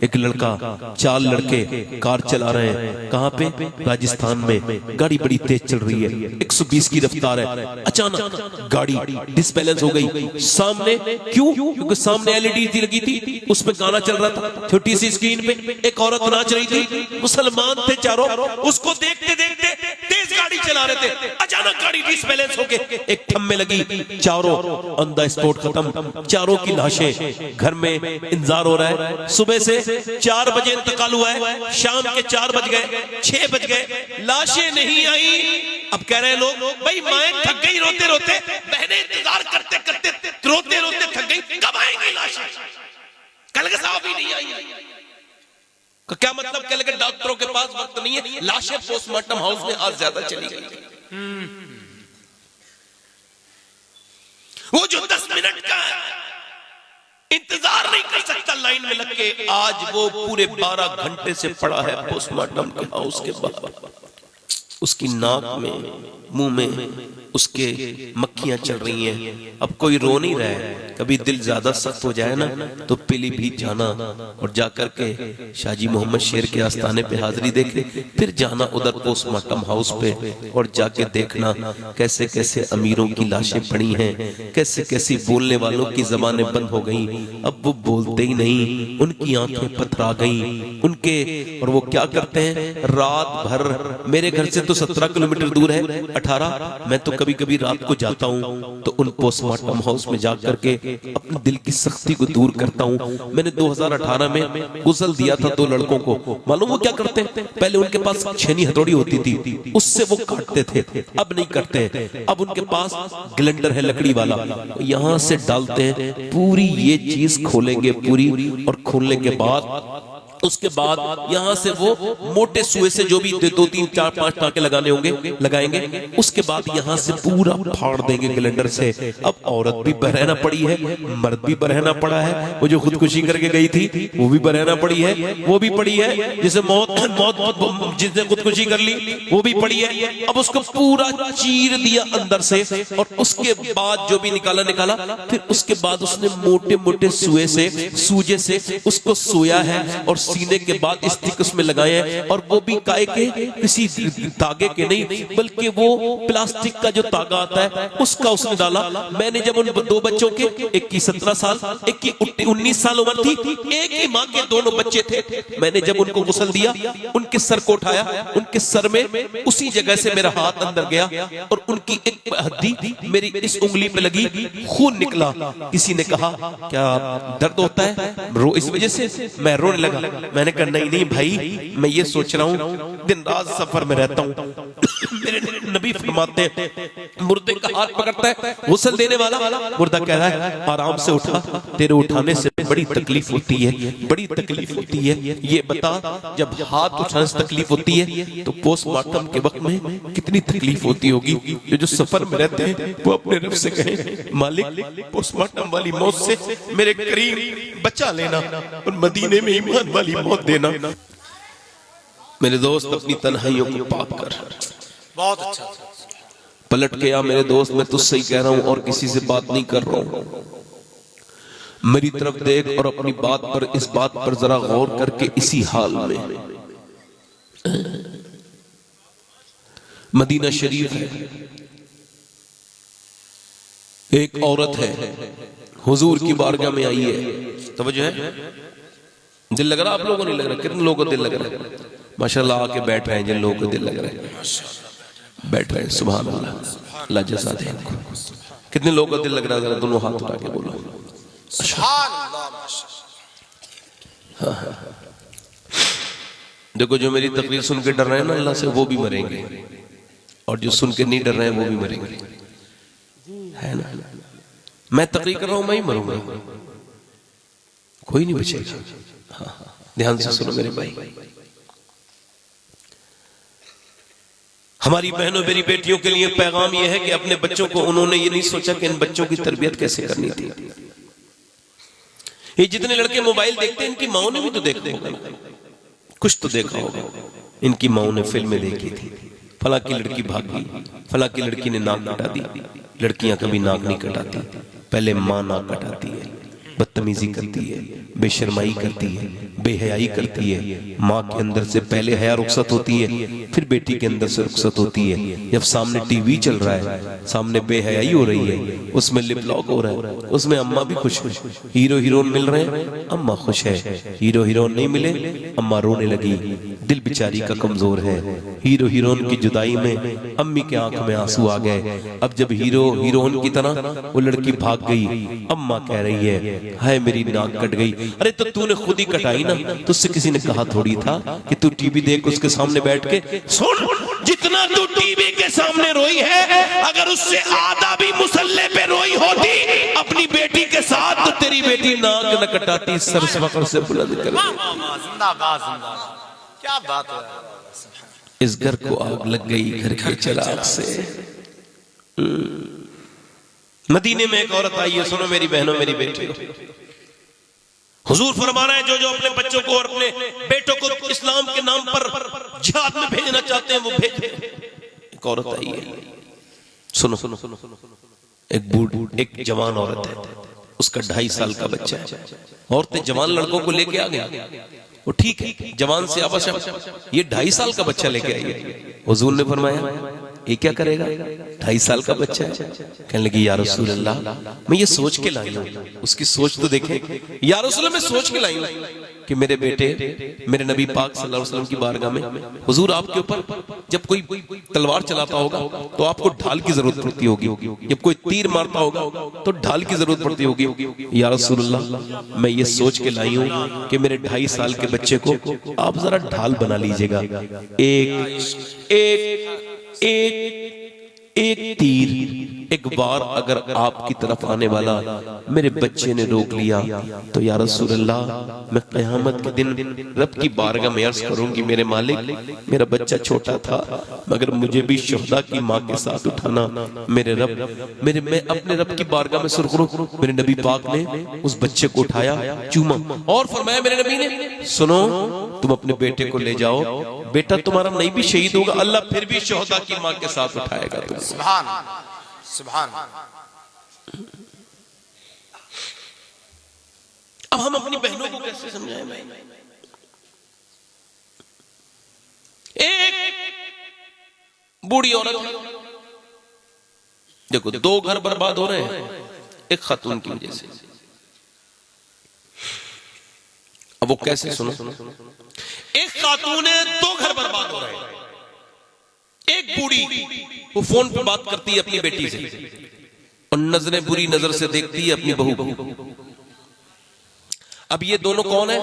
एक लड़का, 4 लड़के कार चला रहे हैं, कहां पे? राजस्थान में। गाड़ी बड़ी तेज चल रही है, 120 की रफ्तार है। अचानक गाड़ी डिसबैलेंस हो गई सामने। क्यों? क्योंकि सामने एलईडी लगी थी, उस पे गाना चल रहा था छोटी सी स्क्रीन पे। एक औरत नाच रही थी, मुसलमान थे चारों, उसको देखते देखते तेज गाड़ी चला रहे थे। अचानक गाड़ी डिसबैलेंस होके एक थम में लगी, चारों ऑन द स्पॉट खत्म। चारों की लाशें घर में इंतजार हो रहा है। सुबह से 4 बजे इंतकाल हुआ है, शाम के 4 बज गए, 6 बज गए, लाशें नहीं आई। अब कह रहे लोग भाई माएं थक गई रोते रोते, बहनें इंतजार करते करते रोते रोते थक गई, कब आएंगी लाशें? कल के साहब ही नहीं आई। क्या मतलब? कह लगे डॉक्टरों के पास वक्त नहीं है, लाशें पोस्टमार्टम हाउस में आज ज्यादा चली गई। वो जो 10 मिनट का इंतजार नहीं कर सकता लाइन में लग के, आज वो पूरे 12 घंटे से पड़ा है पोस्टमार्टम के हाउस के बाहर। उसकी नाक में, मुंह में उसके मक्खियां चल रही हैं। अब कोई रो नहीं रहा है। कभी दिल ज्यादा सख्त हो जाए ना तो पीलीभीत जाना और जाकर के शाहजी मोहम्मद शेर के आस्थाने पे हाजिरी देके फिर जाना उधर पोस्टमार्टम हाउस पे और जाके देखना कैसे कैसे अमीरों की लाशें पड़ी हैं, कैसे कैसे बोलने वालों की जबानें बंद हो गई। अब वो बोलते ही नहीं, उनकी आंखें पथरा गई उनके। और वो क्या करते हैं? रात भर, मेरे घर से तो 17 किलोमीटर दूर है, 18, मैं तो कभी कभी रात को जाता हूँ तो उन पोस्टमार्टम हाउस में जाकर के अपने दिल की सख्ती को दूर करता हूँ। मैंने 2018 में गुसल दिया था 2 लड़कों को। मालूम वो क्या करते हैं? पहले उनके पास छेनी हथौड़ी होती थी, उससे वो काटते थे, अब नहीं करते। अब उनके पास ग्लेंडर है लकड़ी वाला, यहां से डालते हैं, पूरी ये चीज खोलेंगे पूरी, और खोलने के बाद उसके बाद यहां से वो मोटे सुए से जो भी 2 3 4 5 टाके लगाने होंगे लगाएंगे। उसके बाद यहां से पूरा फाड़ देंगे कैलेंडर से। अब औरत भी बरहना पड़ी है, मर्द भी बरहना पड़ा है। वो जो खुदकुशी करके गई थी वो भी बरहना पड़ी है, वो भी पड़ी है। जिसे मौत जिसने खुदकुशी कर ली वो भी पड़ी है। अब उसको पूरा चीर दिया अंदर से और उसके बाद जो भी निकाला, फिर उसके बाद उसने मोटे मोटे सुए से सूजे से उसको सोया है और सीने के बाद स्टिक उसमें लगाए हैं। और वो भी काय के किसी धागे के नहीं बल्कि वो प्लास्टिक का जो धागा आता है उसका उसने डाला। मैंने जब उन 2 बच्चों के, एक की 17 साल एक की 19 साल उम्र थी, एक ही माँ के दोनों बच्चे थे, मैंने जब उनको गुस्ल दिया उनके सर को उठाया, उनके सर में उसी जगह से मेरा हाथ अंदर गया और उनकी एक हड्डी मेरी इस उंगली पे लगी, खून निकला। किसी ने कहा क्या दर्द होता है रो इस वजह से? मैं रोने लगा। मैंने कहा नहीं भाई, मैं ये सोच रहा हूँ दिन रात सफर में रहता हूँ। मेरे नबी फरमाते हैं मुर्दे का हाथ पकड़ता है गुस्ल देने वाला, मुर्दा कह रहा है आराम से उठा, तेरे उठाने से बड़ी तकलीफ होती है, बड़ी तकलीफ होती है। ये बता जब हाथ उठाने से तकलीफ होती है तो पोस्टमार्टम के वक्त में कितनी तकलीफ होती होगी। ये जो सफर में रहते हैं वो अपने रब से कहें मालिक पोस्टमार्टम वाली मौत से मेरे करीब बचा लेना और मदीने में ईमान वाली मौत देना। मेरे दोस्त अपनी तन्हाइयों को पाप कर। बहुत अच्छा। पलट के आ मेरे दोस्त, मैं तुझसे ही कह रहा हूं और किसी से बात नहीं कर रहा हूं। मेरी तरफ देख और अपनी बात पर, इस बात पर जरा गौर करके इसी हाल में मदीना शरीफ है, एक औरत है हुजूर की बारगाह में आई है। तवज्जो है? दिल लग रहा आप लोगों को? नहीं लग रहा? कितने लोगों को दिल लग रहा है? माशाल्लाह आके बैठ रहे हैं जिन लोगों को दिल लग रहा है, बैठ रहे हैं। सुभान अल्लाह, अल्लाह जज़ा दे इनको। कितने लोगों को दिल लग रहा है? जरा दोनों हाथ उठा के बोलो सुभान अल्लाह। हाँ। देखो जो मेरी तकरीर सुन के डर रहे हैं ना अल्लाह से, वो भी मरेंगे, और जो सुन के नहीं डर रहे हैं वो भी मरेंगे, है ना? मैं तकरीर कर रहा हूं, मैं ही मरूंगा, कोई नहीं बचेगा। हाँ, ध्यान से सुनो मेरे भाई। हमारी बहनों मेरी बेटियों के लिए पैगाम यह है कि अपने बच्चों को, उन्होंने ये नहीं सोचा कि इन बच्चों की तरबियत कैसे करनी थी। ये जितने लड़के मोबाइल देखते हैं इनकी माओ ने भी तो देखा होगा, कुछ तो देखा होगा। इनकी माओ ने फिल्में देखी थी, फला की लड़की भाग गई, फला की लड़की ने नाक कटा दी। लड़कियां कभी नाक नहीं कटाती, पहले माँ नाक कटाती है, बदतमीजी करती है, बेशर्माई करती है, बेहयाई करती है। माँ के अंदर से पहले हया रुखसत होती है, फिर बेटी के अंदर से रुखसत होती है। जब सामने टीवी चल रहा है, सामने बेहयाई हो रही है, उसमें लिप लॉक हो रहा है, उसमें अम्मा भी खुश है, हीरो हीरोइन मिल रहे हैं, अम्मा खुश है। हीरो हीरोइन नहीं मिले, अम्मा रोने लगी, दिल बेचारी का कमजोर है। हीरो हीरोइन की जुदाई में अम्मी के आंख में आंसू आ गए। अब जब हीरो हीरोइन की तरह वो लड़की भाग गई, अम्मा कह रही है हाय मेरी नाक कट गई। अरे तो तूने खुद ही कटाई ना, तुझसे किसी ने कहा थोड़ी था कि तू टीवी देख उसके सामने बैठ के सुन। जितना तू टीवी के सामने रोई है, अगर उससे आधा भी मुसल्ले पे रोई होती अपनी बेटी के साथ, तो तेरी बेटी नाक न कटाती, सर फख्र से बुलंद कर। जिंदाबाद जिंदाबाद, क्या बात है। इस घर को आग लग गई घर के चिराग से। मदीने में एक औरत आई है, सुनो मेरी बहनों मेरी बेटियों, हुजूर फरमा रहे हैं जो जो अपने बच्चों को और अपने बेटों को इस्लाम के नाम पर जिहाद में भेजना चाहते हैं वो भेजें। एक औरत आई है, सुनो सुनो सुनो, एक जवान औरत है, उसका 2.5 साल का बच्चा है। औरतें जवान लड़कों को लेके आ गई, वो ठीक है, जवान से आवश्यक, ये 2.5 साल का बच्चा लेके आई है। हुजूर ने फरमाया ये क्या करेगा, 2.5 साल का बच्चा है। कहने लगी या रसूल अल्लाह, मैं ये सोच के लाई हूं, उसकी सोच तो देखें। या रसूल अल्लाह, मैं सोच के लाई हूं कि मेरे बेटे, मेरे नबी पाक सल्लल्लाहु अलैहि वसल्लम की बारगाह में हुजूर आपके ऊपर जब कोई तलवार चलाता होगा तो आपको ढाल की जरूरत पड़ती होगी, जब कोई तीर मारता होगा तो ढाल की जरूरत पड़ती होगी। या रसूल अल्लाह, मैं ये सोच के लाई हूं कि मेरे 2.5 साल के बच्चे को आप जरा ढाल बना लीजिएगा। एक एक एक एक तीर एक बार अगर आपकी तरफ आने वाला मेरे बच्चे ने रोक लिया तो या रसूल अल्लाह, मैं क़यामत के दिन रब की बारगाह में अर्ज़ करूंगी, मेरे मालिक मेरा बच्चा छोटा था मगर मुझे भी शुहदा की माँ के साथ उठाना। मेरे रब, मैं अपने रब की बारगाह में सुरखरू, मेरे नबी पाक ने उस बच्चे को उठाया, चूमा और फरमाया मेरे नबी ने, सुनो तुम अपने बेटे को ले जाओ, बेटा तुम्हारा नहीं भी शहीद होगा, अल्लाह फिर भी शुहदा की माँ के साथ उठाएगा तुम्हें। सुभान सुभान। अब हम अपनी बहनों को कैसे समझाएं भाई? एक बूढ़ी औरत, देखो 2 घर बर्बाद हो रहे हैं एक खातून की वजह से। अब वो कैसे, सुनो, एक खातून है, 2 घर बर्बाद हो रहे हैं। एक बूढ़ी वो फोन पे बात करती है अपनी बेटी से और नजरें बुरी नजर से देखती है अपनी बहू को। अब ये दोनों कौन है?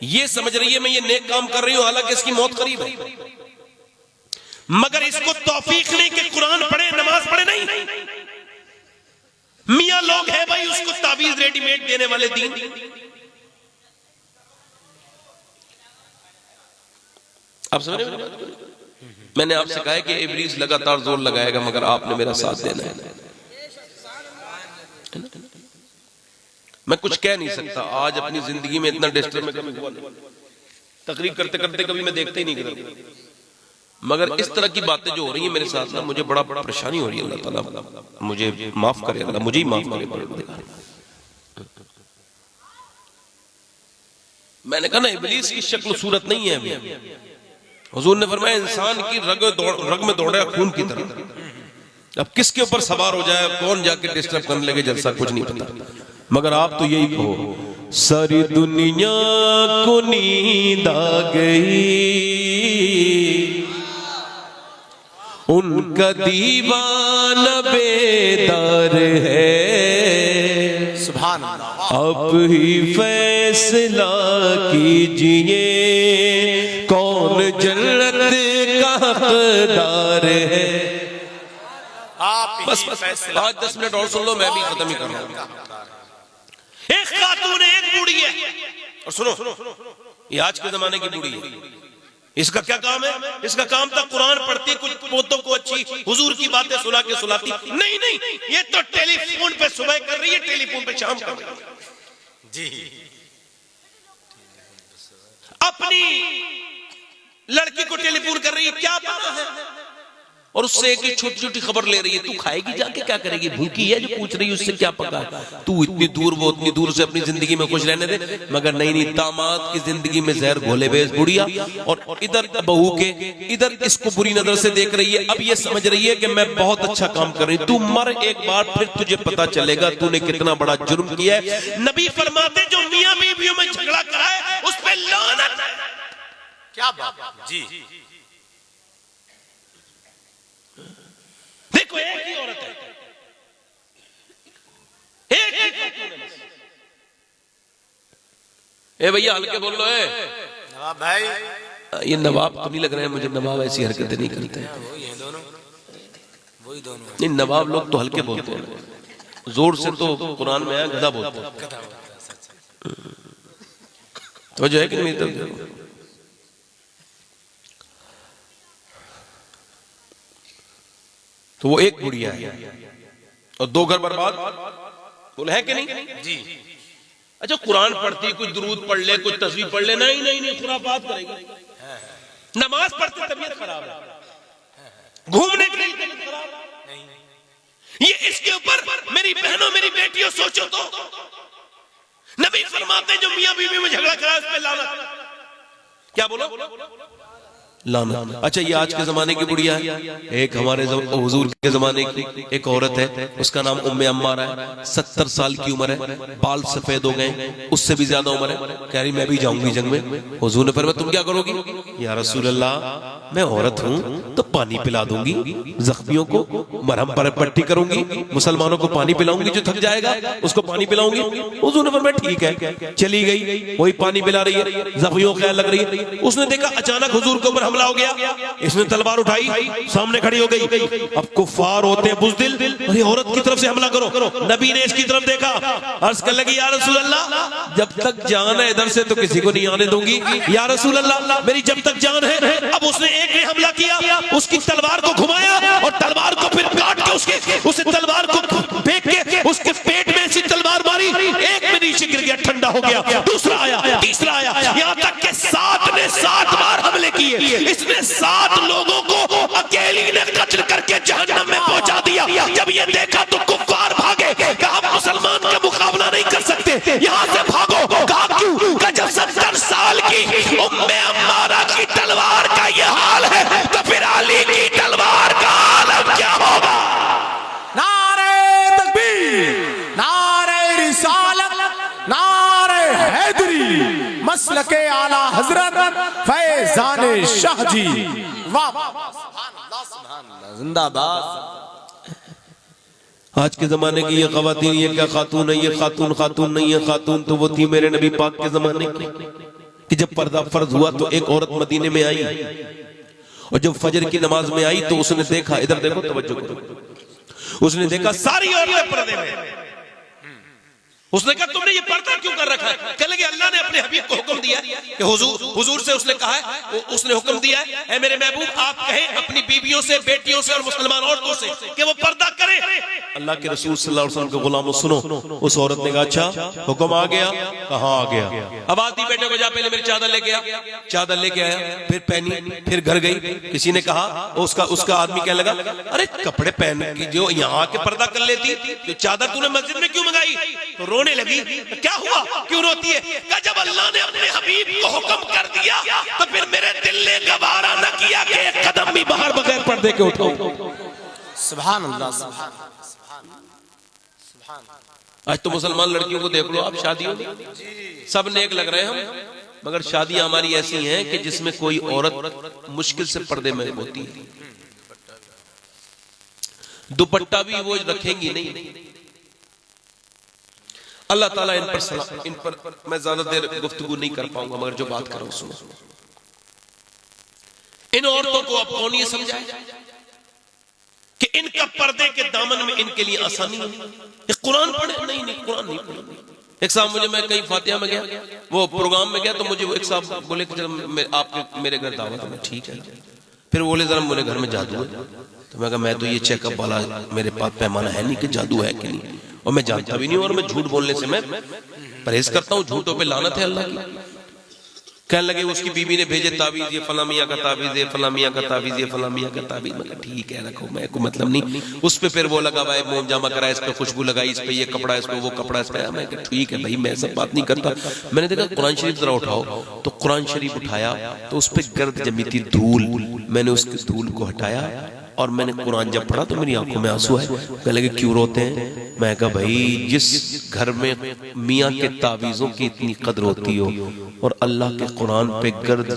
ये समझ रही है मैं ये नेक काम कर रही हूं, हालांकि इसकी मौत करीब है, मगर इसको तौफीक नहीं कि कुरान पढ़े नमाज पढ़े, नहीं। मियां लोग हैं भाई, उसको तावीज रेडीमेड देने वाले दीन। आप समझ रहे हो? मैंने आपसे कहा है कि इब्लीस लगातार जोर लगाएगा मगर आपने मेरा साथ देना है। मैं कुछ कह नहीं सकता, आज अपनी जिंदगी में इतना डिस्टर्ब में कभी हुआ नहीं, तकरीर करते करते कभी मैं देखते ही नहीं करता, मगर इस तरह की बातें जो हो रही हैं मेरे साथ ना, मुझे बड़ा परेशानी हो रही है। अल्लाह ताला मुझे माफ करे, अल्लाह मुझे ही माफ करे। मैंने कहा ना इब्लीस की शक्ल सूरत नहीं है अभी। हुजूर ने फरमाया इंसान की रग में दौड़ा खून की तरह। अब किसके ऊपर सवार हो जाए, कौन जाके डिस्टर्ब करने लगे, जलसा कुछ नहीं पता, मगर आप तो यही कहो, सारी दुनिया को नींद आ गई, उनका दीवाना बेदार है, सुभान अल्लाह। अब ही फैसला कीजिए कौन जन्नत का हकदार है। बस 5-10 मिनट और सुन लो, मैं भी खत्म ही कर रहा हूं। एक खातून है, एक बूढ़ी है, और सुनो ये आज के जमाने की बूढ़ी है। इसका क्या काम है? इसका काम था कुरान पढ़ती, कुछ पोतों को अच्छी हुजूर की बातें सुना के सुनाती। नहीं, ये तो टेलीफोन पे सुबह कर रही है, टेलीफोन पे शाम कर रही है जी। अपनी लड़की को टेलीफोन कर रही है, क्या पता है, और उससे एक छोटी छोटी खबर ले रही है, तू खाएगी जाके, क्या करेगी, भूखी है, जो पूछ रही है उससे क्या पता, तू इतनी दूर वो उतनी दूर से अपनी जिंदगी में खुश रहने दे। मगर नहीं, दामाद की जिंदगी में जहर घोले बेस बुढ़िया, और इधर बहू के इधर इसको बुरी नजर से देख रही है। अब ये समझ रही है कि मैं बहुत अच्छा काम कर रही हूं, तू मर एक बार फिर तुझे पता चलेगा तूने कितना बड़ा जुर्म किया है। नबी फरमाते जो मियां बीवियों में झगड़ा कराए उस पर लानत है। क्या बात जी। देखो एक ही औरत है, एक ही। ए भैया हल्के बोल लो, नवाब भाई। ये नवाब तो नहीं लग रहे हैं मुझे, नवाब ऐसी हरकतें नहीं करते हैं। वही दोनों नहीं, नवाब लोग तो हल्के बोलते हैं, जोर से तो कुरान में आया गधा बोलते हैं। तो जो है कि नहीं, तो वो एक बुढ़िया है और 2 घर बर्बाद, बोले है कि नहीं जी। अच्छा कुरान पढ़ती, कुछ दुरूद पढ़ ले, कुछ तस्वीर पढ़ ले, नहीं खुराफात करेगी। नमाज पढ़ते तबीयत खराब है, घूमने के लिए तबीयत खराब है। ये इसके ऊपर मेरी बहनों मेरी बेटियों सोचो तो, नबी फरमाते जो मियां बीवी में झगड़ा करा उस पे लानत। क्या बोलो? लानत। अच्छा ये आज के जमाने की बुढ़िया है। एक हमारे हुजूर के जमाने की एक औरत है, उसका नाम उम्मे अम्मारा है, 70 साल की उम्र है, बाल सफेद हो गए, उससे भी ज्यादा उम्र है, कह रही मैं भी जाऊंगी जंग में। हुजूर ने फरमाया तुम क्या करोगी? या रसूल अल्लाह मैं औरत हूँ तो पानी पिला दूंगी, जख्मियों को मरहम पर पट्टी करूंगी, मुसलमानों को पानी पिलाऊंगी, जो थक जाएगा उसको पानी पिलाऊंगी। हुजूर ने फरमाया ठीक है। चली गई, वही पानी पिला रही है, जख्मियों को ख्याल लग रही है। उसने देखा अचानक हुजूर के ऊपर हमला हो गया, इसने तलवार उठाई, सामने खड़ी हो गई। अब कुफार होते हैं बुज़दिल, अरे औरत की तरफ से हमला करो। नबी ने इसकी तरफ देखा, अर्ज कर लगी या रसूल अल्लाह, जब तक जान है इधर से तो किसी को नहीं आने दूंगी। या रसूल अल्लाह, मेरी जब तक जान है। अब उसने एक ने हमला किया, उसकी तलवार को घुमाया और तलवार को फिर काट के उसे तलवार को फेंक के उसके पेट में ऐसी तलवार मारी, एक में नीचे गिर गया, ठंडा हो गया। दूसरा आया, तीसरा आया, यहाँ तक के 7 ने 7 बार हमले किए। इसने 7 लोगों को अकेली ने कत्ल करके जहन्नम में पहुंचा दिया। जब ये देखा तो कुफ्फार भागे, कहा मुसलमान का मुकाबला नहीं कर सकते, यहाँ से भागो। कहा क्यों? कहा जब 70 साल की उम्मे अम्मारा की तलवार का ये हाल है तो फिर अली की तलवार का हाल क्या होगा? नारे तकबीर, नारे रिसालत, नारे हैदरी, मसलके आला हजरत फैजान शाह जी। वाह जिंदाबाद। आज के जमाने की ये ख़वातीन, ये क्या खातून है, ये खातून खातून नहीं है, खातून तो वो थी मेरे नबी पाक के जमाने की, कि जब पर्दा फर्ज हुआ तो एक औरत मदीने में आई और जब फजर की नमाज में आई तो उसने देखा, इधर देखो तवज्जो करो, उसने देखा सारी औरतें पर्दे में। उसने कहा तुमने ये पर्दा क्यों कर रखा है? कह लगे अल्लाह ने अपने हबीब को हुक्म दिया कि हुजूर से उसने कहा है, उसने हुक्म दिया है, ऐ मेरे महबूब आप कहें अपनी बीवियों से, बेटियों से और मुसलमान औरतों से कि वो पर्दा करें। अल्लाह के रसूल सल्लल्लाहु अलैहि वसल्लम के गुलामों सुनो, उस औरत ने कहा अच्छा हुक्म आ गया, कहाँ आ गया? अब आती बेटे को जा पहले मेरी चादर लेके आ, चादर लेके आया, फिर पहनी, फिर घर गई। किसी ने कहा, उसका आदमी कहने लगा अरे कपड़े पहन के जो यहाँ के पर्दा कर लेती, तो चादर तूने मस्जिद में क्यों मंगाई? तो रोने लगी। क्या हुआ, क्यों रोती है? कहा जब अल्लाह ने अपने हबीब को हुक्म कर दिया तो फिर मेरे दिल ने गवारा न किया कि एक कदम भी बाहर बगैर पर्दे के उठाऊं। सुभान अल्लाह। आज तो मुसलमान लड़कियों को देख लो आप, शादियों में सब नेक लग रहे हैं हम, मगर शादियां हमारी ऐसी हैं कि जिसमें कोई औरत मुश्किल से पर्दे में होती है, दुपट्टा भी वो रखेंगी नहीं। अल्लाह ताला इन पर मैं ज्यादा देर गुफ्तगू नहीं कर पाऊंगा, मगर जो बात करूं सुनो। इन औरतों को अब कौन ये समझाए कि इनका पर्दे के दामन में इनके लिए आसानी है? कुरान पढ़े? नहीं, कुरान नहीं पढ़े। एक साहब मुझे, मैं कहीं फातिहा में गया, वो प्रोग्राम में गया, तो मुझे एक साहब बोले कि आपके मेरे घर दावत है। ठीक है। फिर बोले जरा मेरे घर में जादू है। तो मैं कहा मैं तो ये चेकअप वाला मेरे पास पैमाना है नहीं कि जादू है कि नहीं, और मैं जानता भी नहीं, और मैं झूठ बोलने से मैं परहेज करता हूँ, झूठों पे लानत है अल्लाह की। कहने लगे उसकी बीवी ने भेजे ताबीज, ये फला मियां का ताबीज, ये फला मियां का ताबीज, ये फला मियां का ताबीज। मतलब ठीक है रखो, मैं को मतलब नहीं। उस पे फिर वो लगा भाई मोम जामा करा, इस पे खुशबू लगाई, इस पे ये कपड़ा, इस पे वो कपड़ा, इस पे। मैं ठीक है भाई, मैं सब बात नहीं करता। मैंने देखा कुरान शरीफ जरा उठाओ, तो कुरान शरीफ उठाया तो उस पर गर्द जमी थी, धूल। मैंने उसकी धूल को हटाया और मैंने कुरान जब पढ़ा तो मेरी आंखों में आंसू आए। कहने लगे क्यों रोते हैं? मैं कहा भाई जिस घर में मियाँ के तावीज़ों की इतनी कदर होती हो और अल्लाह के कुरान पे गर्द